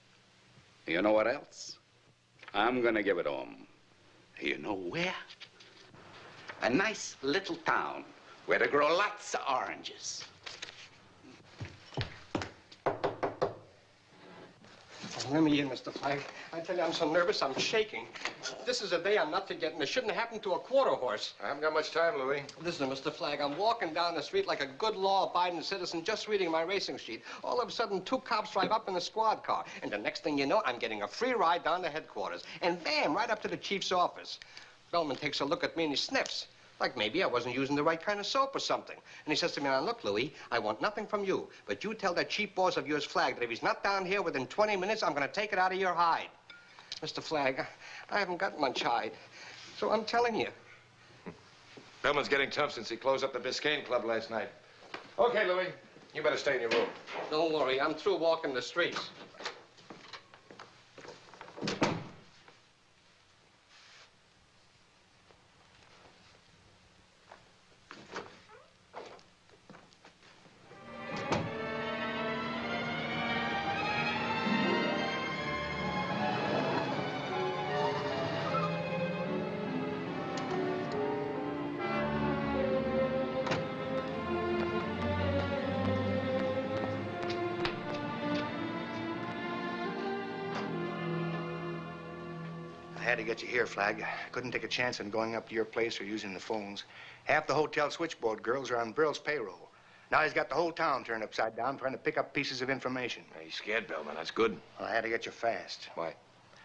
You know what else? I'm gonna give it to him. You know where? A nice little town where they grow lots of oranges. Let me in, Mr. Flagg. I tell you, I'm so nervous, I'm shaking. This is a day I'm not forgetting. It shouldn't happen to a quarter horse. I haven't got much time, Louis. Listen, Mr. Flagg, I'm walking down the street like a good law-abiding citizen, just reading my racing sheet. All of a sudden, 2 cops drive up in a squad car. And the next thing you know, I'm getting a free ride down to headquarters. And bam, right up to the chief's office. Bellman takes a look at me and he sniffs. Like maybe I wasn't using the right kind of soap or something. And he says to me, now, look, Louis, I want nothing from you. But you tell that cheap boss of yours, Flagg, that if he's not down here within 20 minutes, I'm going to take it out of your hide. Mr. Flagg, I haven't got much hide. So I'm telling you. Bellman's getting tough since he closed up the Biscayne Club last night. Okay, Louis, you better stay in your room. Don't worry, I'm through walking the streets. I had to get you here, Flagg. I couldn't take a chance on going up to your place or using the phones. Half the hotel switchboard girls are on Brill's payroll. Now he's got the whole town turned upside down trying to pick up pieces of information. He's scared, Bellman. That's good. Well, I had to get you fast. Why?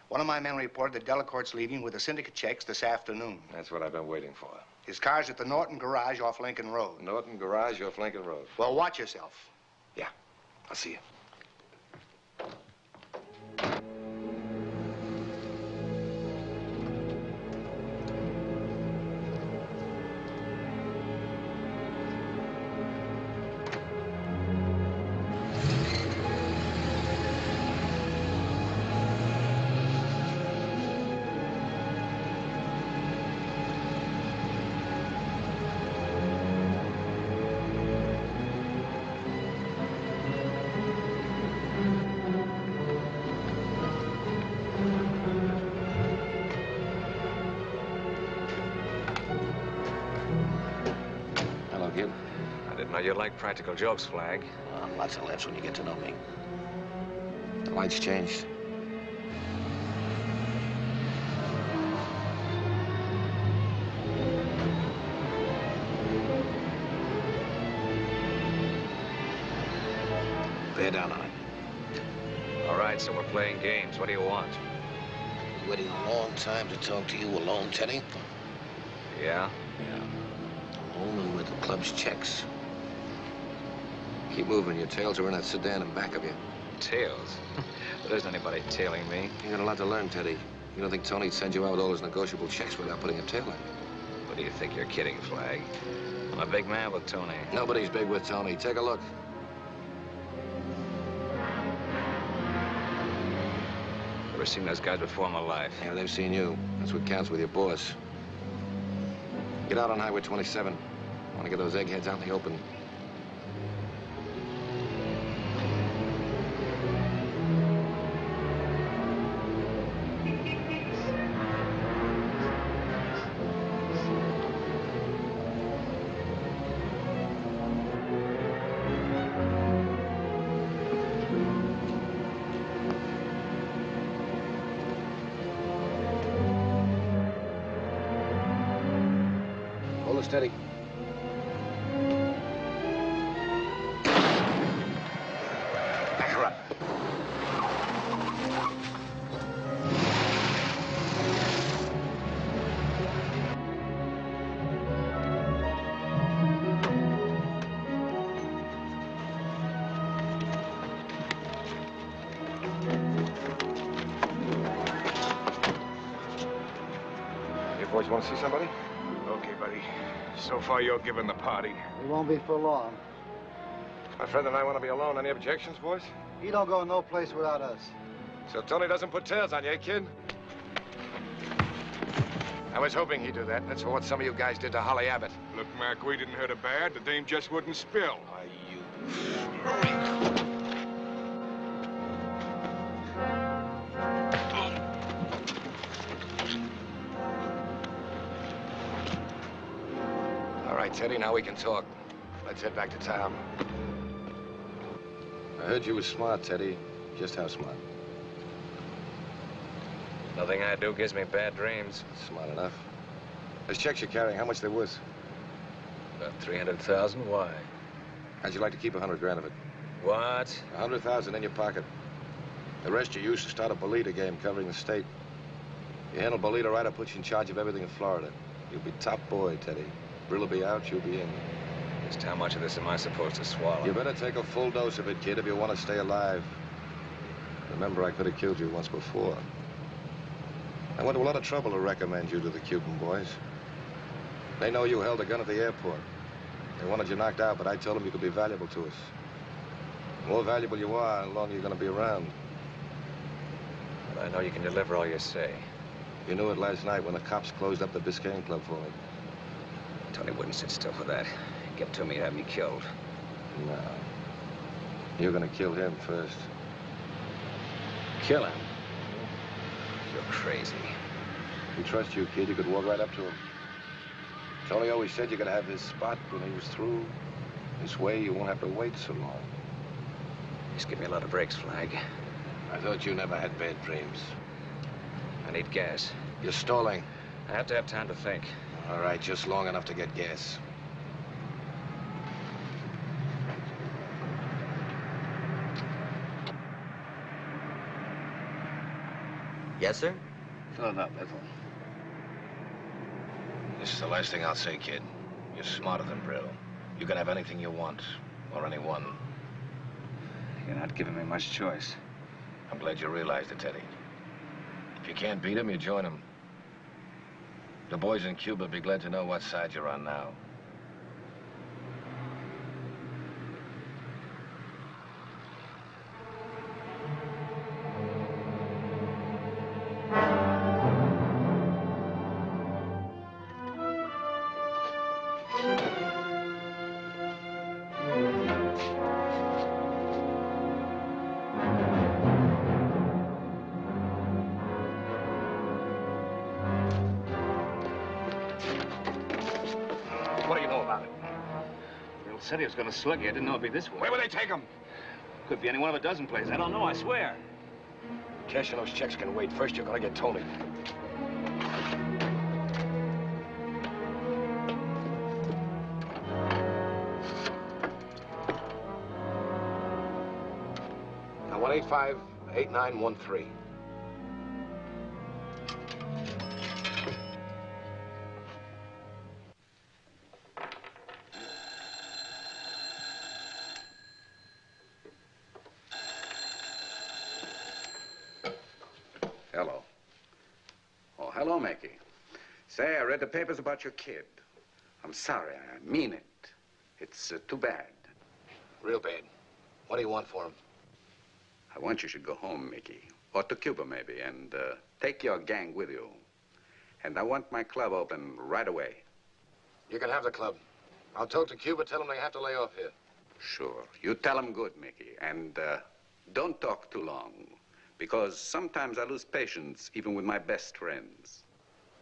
One of my men reported that Delacourt's leaving with the syndicate checks this afternoon. That's what I've been waiting for. His car's at the Norton Garage off Lincoln Road. Norton Garage off Lincoln Road. Well, watch yourself. Yeah, I'll see you. You like practical jokes, Flagg. Lots of laughs when you get to know me. The lights changed. Bear down on it. All right, so we're playing games. What do you want? You waiting a long time to talk to you alone, Teddy? Yeah? Yeah. Alone and with the club's checks. Keep moving. Your tails are in that sedan in back of you. Tails? There isn't anybody tailing me. You got a lot to learn, Teddy. You don't think Tony'd send you out with all his negotiable checks without putting a tail in? What do you think you're kidding, Flagg? I'm a big man with Tony. Nobody's big with Tony. Take a look. Never seen those guys before in my life. Yeah, they've seen you. That's what counts with your boss. Get out on Highway 27. I want to get those eggheads out in the open. Steady. Back her up. Hey, boys, you want to see somebody? Okay, buddy. So far, you're giving the party. It won't be for long. My friend and I want to be alone. Any objections, boys? You don't go no place without us. So Tony doesn't put tails on you, eh, kid? I was hoping he'd do that. That's what some of you guys did to Holly Abbott. Look, Mac, we didn't hurt her bad. The dame just wouldn't spill. Why, you... All right, Teddy, now we can talk. Let's head back to town. I heard you were smart, Teddy. Just how smart? Nothing I do gives me bad dreams. Smart enough. Those checks you're carrying, how much they worth? About 300,000. Why? How'd you like to keep 100 grand of it? What? 100,000 in your pocket. The rest you use to start a Bolita game covering the state. You handle Bolita right, I'll put you in charge of everything in Florida. You'll be top boy, Teddy. Brill will be out, you'll be in. Just how much of this am I supposed to swallow? You better take a full dose of it, kid, if you want to stay alive. Remember, I could have killed you once before. I went to a lot of trouble to recommend you to the Cuban boys. They know you held a gun at the airport. They wanted you knocked out, but I told them you could be valuable to us. The more valuable you are, the longer you're going to be around. But I know you can deliver all you say. You knew it last night when the cops closed up the Biscayne Club for me. Tony wouldn't sit still for that. Get to me and have me killed. No. You're going to kill him first. Kill him? You're crazy. He trusts you, kid. You could walk right up to him. Tony always said you're going to have his spot when he was through. This way, you won't have to wait so long. Just give me a lot of breaks, Flag. I thought you never had bad dreams. I need gas. You're stalling. I have to have time to think. All right, just long enough to get gas. Yes, sir? Fill it up, that's all. This is the last thing I'll say, kid. You're smarter than Brill. You can have anything you want, or anyone. You're not giving me much choice. I'm glad you realized it, Teddy. If you can't beat him, you join him. The boys in Cuba will be glad to know what side you're on now. What do you know about it? Bill said he was going to slug you. I didn't know it'd be this way. Where will they take him? Could be any one of a dozen places. I don't know, I swear. Cashing those checks can wait. First, you're gonna get Tony. Now, 185-8913. Hello. Oh, hello, Mickey. Say, I read the papers about your kid. I'm sorry, I mean it. It's too bad. Real bad. What do you want for him? I want you should go home, Mickey. Or to Cuba, maybe, and take your gang with you. And I want my club open right away. You can have the club. I'll talk to Cuba, tell them they have to lay off here. Sure. You tell them good, Mickey. And don't talk too long. Because sometimes I lose patience, even with my best friends.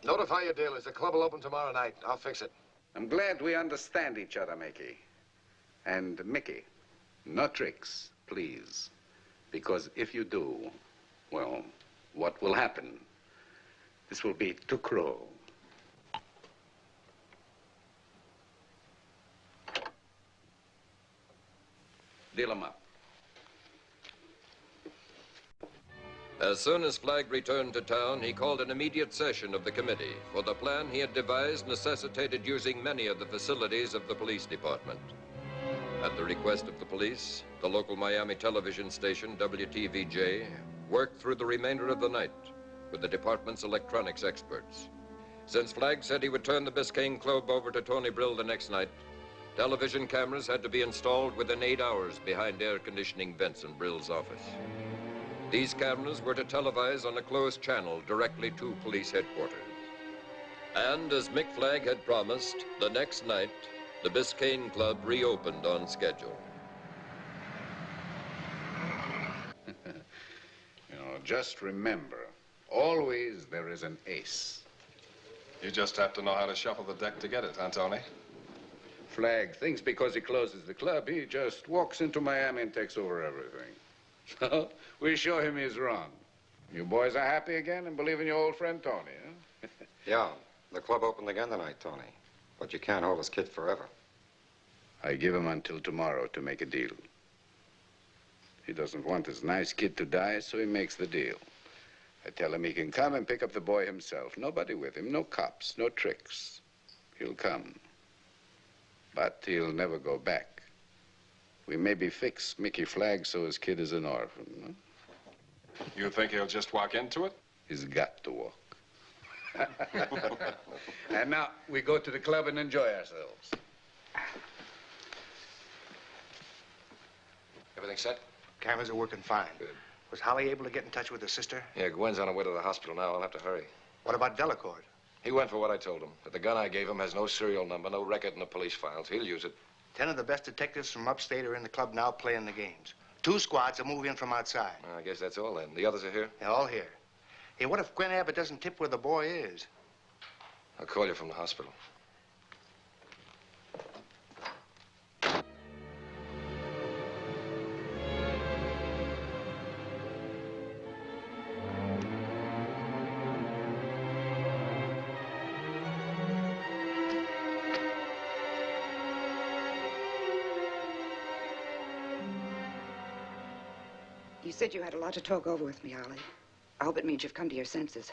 Notify your dealers. The club will open tomorrow night. I'll fix it. I'm glad we understand each other, Mickey. And, Mickey, no tricks, please. Because if you do, well, what will happen? This will be too cruel. Deal 'em up. As soon as Flagg returned to town, he called an immediate session of the committee, for the plan he had devised necessitated using many of the facilities of the police department. At the request of the police, the local Miami television station, WTVJ, worked through the remainder of the night with the department's electronics experts. Since Flagg said he would turn the Biscayne Club over to Tony Brill the next night, television cameras had to be installed within 8 hours behind air conditioning vents in Brill's office. These cameras were to televise on a closed channel directly to police headquarters. And as Mick Flagg had promised, the next night, the Biscayne Club reopened on schedule. Just remember, always there is an ace. You just have to know how to shuffle the deck to get it, huh, Tony? Flagg thinks because he closes the club, he just walks into Miami and takes over everything. So we show him he's wrong. You boys are happy again and believe in your old friend Tony, huh? Yeah, the club opened again tonight, Tony. But you can't hold this kid forever. I give him until tomorrow to make a deal. He doesn't want his nice kid to die, so he makes the deal. I tell him he can come and pick up the boy himself. Nobody with him, no cops, no tricks. He'll come. But he'll never go back. We maybe fix Mickey Flagg so his kid is an orphan. Huh? You think he'll just walk into it? He's got to walk. And now we go to the club and enjoy ourselves. Everything set? Cameras are working fine. Good. Was Holly able to get in touch with her sister? Yeah, Gwen's on her way to the hospital now. I'll have to hurry. What about Delacourt? He went for what I told him. But the gun I gave him has no serial number, no record in the police files. He'll use it. 10 of the best detectives from upstate are in the club now playing the games. 2 squads will move in from outside. I guess that's all then. The others are here? They're all here. Hey, what if Gwen Abbott doesn't tip where the boy is? I'll call you from the hospital. You said you had a lot to talk over with me, Ollie. I hope it means you've come to your senses.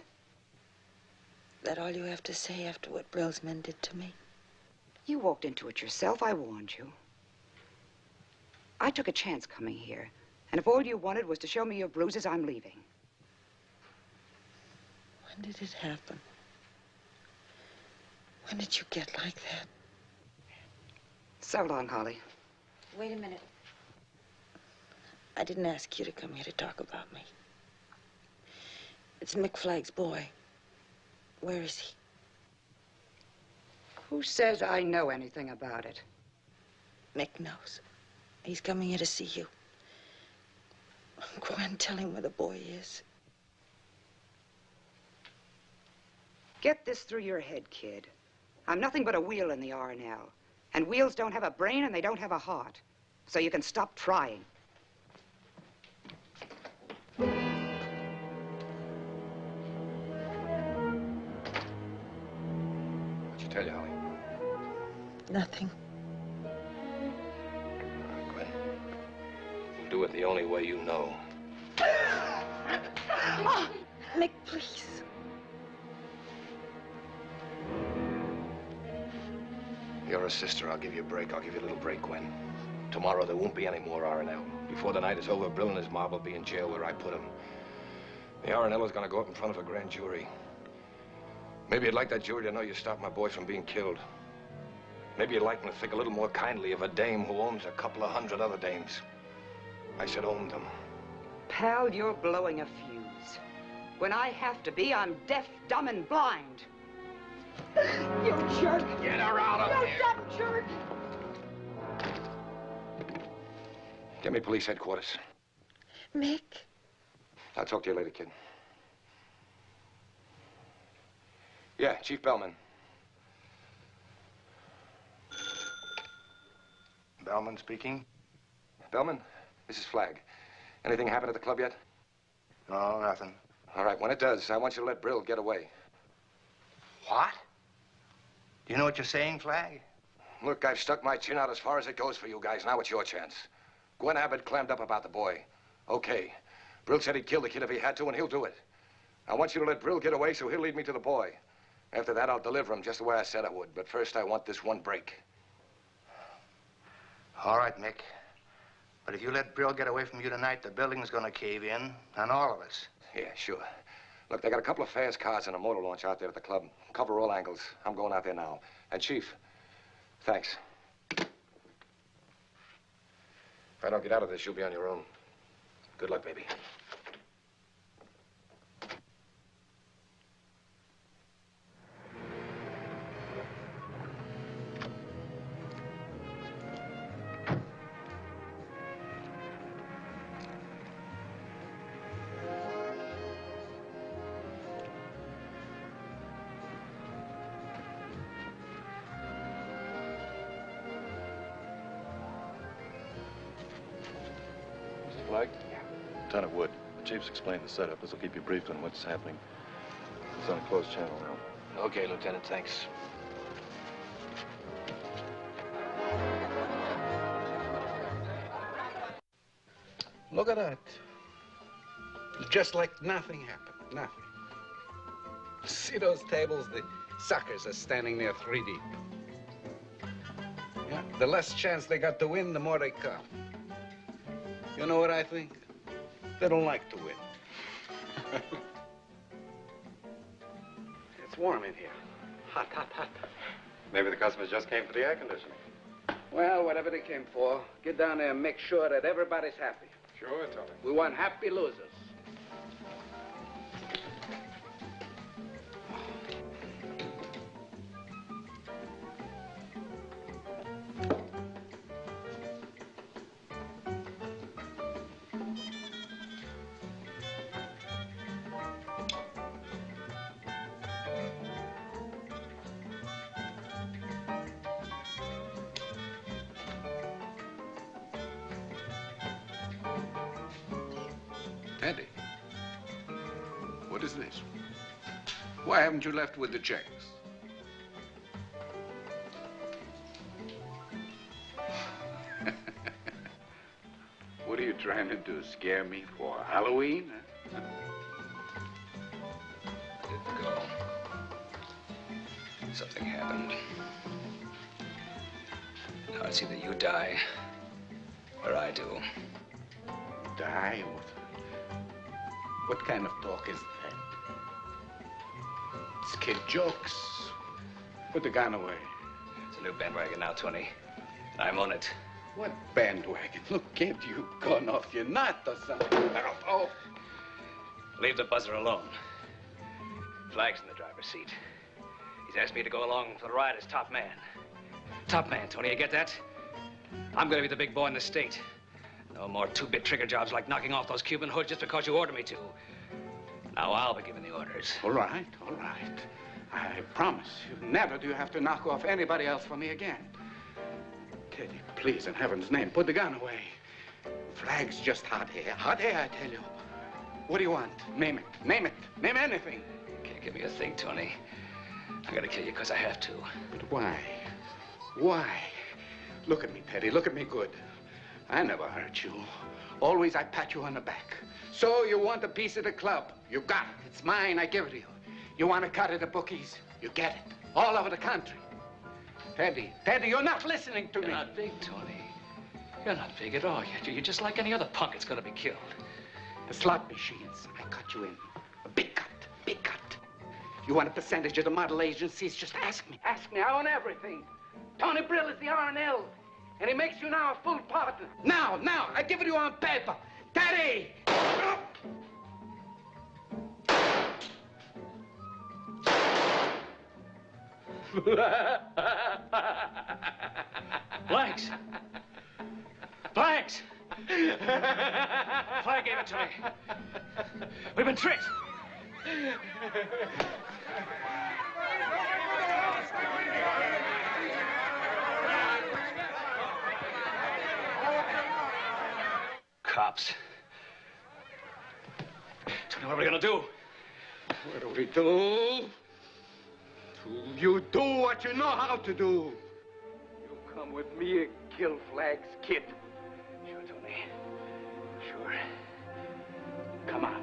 That all you have to say after what Brill's men did to me? You walked into it yourself. I warned you. I took a chance coming here. And if all you wanted was to show me your bruises, I'm leaving. When did it happen? When did you get like that? So long, Holly. Wait a minute. I didn't ask you to come here to talk about me. It's Mick Flagg's boy. Where is he? Who says I know anything about it? Mick knows. He's coming here to see you. Go and tell him where the boy is. Get this through your head, kid. I'm nothing but a wheel in the R&L. And wheels don't have a brain and they don't have a heart. So you can stop trying. What'd she tell you, Holly? Nothing. Gwen, you'll do it the only way you know. Mick, please. You're a sister. I'll give you a break. I'll give you a little break, Gwen. Tomorrow there won't be any more R&L. Before the night is over, Brill and his mob will be in jail where I put him. The R&L is going to go up in front of a grand jury. Maybe you'd like that jury to know you stopped my boy from being killed. Maybe you'd like them to think a little more kindly of a dame who owns a couple of 100 other dames. I said owned them. Pal, you're blowing a fuse. When I have to be, I'm deaf, dumb, and blind. You jerk! Get her out of here! You dumb jerk! Get me police headquarters. Mick? I'll talk to you later, kid. Yeah, Chief Bellman. Bellman speaking. Bellman, this is Flagg. Anything happened at the club yet? No, nothing. All right, when it does, I want you to let Brill get away. What? Do you know what you're saying, Flagg? Look, I've stuck my chin out as far as it goes for you guys. Now it's your chance. Gwen Abbott clammed up about the boy. Okay. Brill said he'd kill the kid if he had to, and he'll do it. I want you to let Brill get away so he'll lead me to the boy. After that, I'll deliver him just the way I said I would. But first, I want this one break. All right, Mick. But if you let Brill get away from you tonight, the building's gonna cave in, and all of us. Yeah, sure. Look, they got a couple of fast cars and a motor launch out there at the club. Cover all angles. I'm going out there now. And, Chief, thanks. If I don't get out of this, you'll be on your own. Good luck, baby. Ton of wood. Chief's explained the setup. This will keep you briefed on what's happening. It's on a closed channel now. Okay, Lieutenant, thanks. Look at that. Just like nothing happened, nothing. See those tables? The suckers are standing there 3 deep. Yeah, the less chance they got to win, the more they come. You know what I think? They don't like to win. It's warm in here. Hot, hot, hot. Maybe the customers just came for the air conditioning. Well, whatever they came for, get down there and make sure that everybody's happy. Sure, Tony. We want happy losers. Teddy, what is this? Why haven't you left with the checks? What are you trying to do, scare me for Halloween? Huh? I didn't go. Something happened. Now it's either you die, or I do. Die? What kind of talk is that? It's kid jokes. Put the gun away. It's a new bandwagon now, Tony. And I'm on it. What bandwagon? Look, can't you gone off your nut or something? Oh. Leave the buzzer alone. Flag's in the driver's seat. He's asked me to go along for the ride as top man. Top man, Tony, you get that? I'm gonna be the big boy in the state. No more two-bit trigger jobs like knocking off those Cuban hoods just because you order me to. Now I'll be giving the orders. All right, all right. I promise you never do you have to knock off anybody else for me again. Teddy, please, in heaven's name, put the gun away. Flag's just hot air. Hot air, I tell you. What do you want? Name it. Name it. Name anything. You can't give me a thing, Tony. I gotta kill you because I have to. But why? Why? Look at me, Teddy. Look at me good. I never hurt you. Always I pat you on the back. So you want a piece of the club. You got it. It's mine. I give it to you. You want a cut of the bookies? You get it. All over the country. Teddy, you're not listening to me. You're not big, Tony. You're not big at all. You're just like any other punk that's gonna be killed. The slot machines. I cut you in. A big cut. Big cut. You want a percentage of the model agencies? Just ask me. Ask me. I own everything. Tony Brill is the R&L. And he makes you now a full partner. Now, I give it to you on paper. Teddy! Flags! Flags! Flag gave it to me. We've been tricked. Cops. Tony, what are we gonna do? What do we do? You do what you know how to do. You come with me and kill Flag's kid. Sure, Tony. Sure. Come on.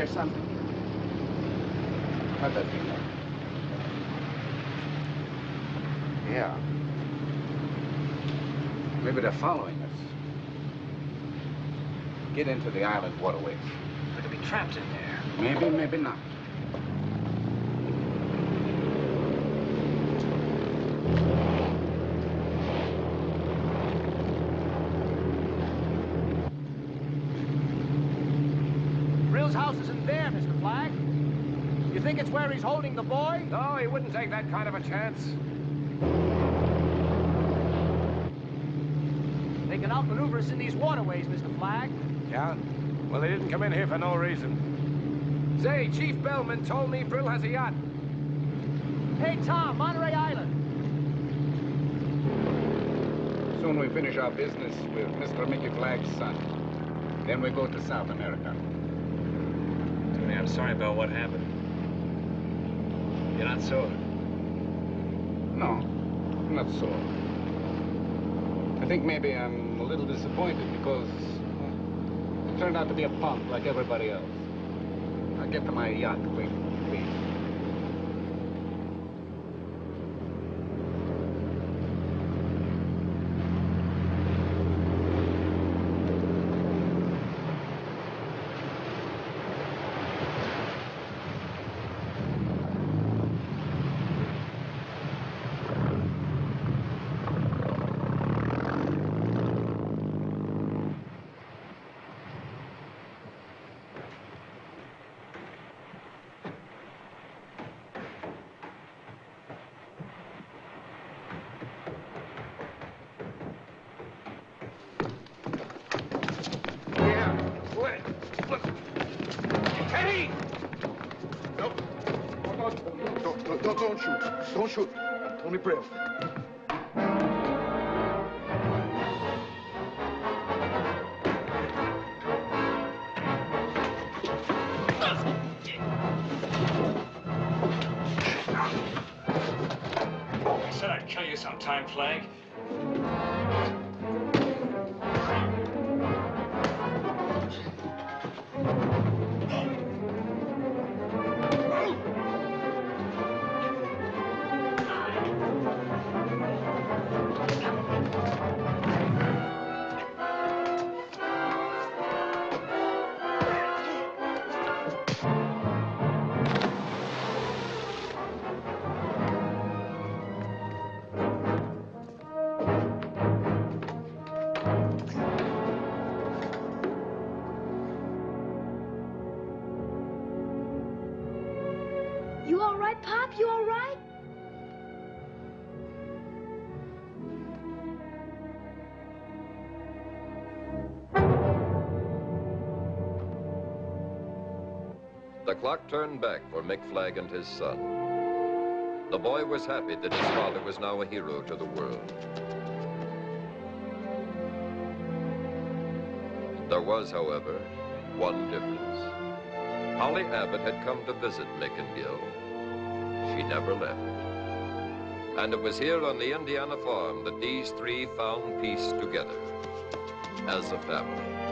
hear something? What that thing? Yeah. Maybe they're following us. Get into the island waterways. We could be trapped in there. Maybe, maybe not. Brill's house isn't there, Mr. Flagg. You think it's where he's holding the boy? No, he wouldn't take that kind of a chance. They can outmaneuver us in these waterways, Mr. Flagg. Yeah? Well, they didn't come in here for no reason. Say, Chief Bellman told me Brill has a yacht. Hey, Tom, Monterey Island. Soon we finish our business with Mr. Mickey Flagg's son. Then we go to South America. Tony, I'm sorry about what happened. You're not sore? No, not sore. I think maybe I'm a little disappointed because I turned out to be a punk like everybody else. I'll get to my yacht quick, please. Don't shoot. Don't shoot. I'm Tony Brill. I said I'd kill you sometime, Flagg. You all right, Pop? You all right? The clock turned back for Mick Flagg and his son. The boy was happy that his father was now a hero to the world. There was, however, one difference. Holly Abbott had come to visit Mick and Gil. She never left. And it was here on the Indiana farm that these three found peace together as a family.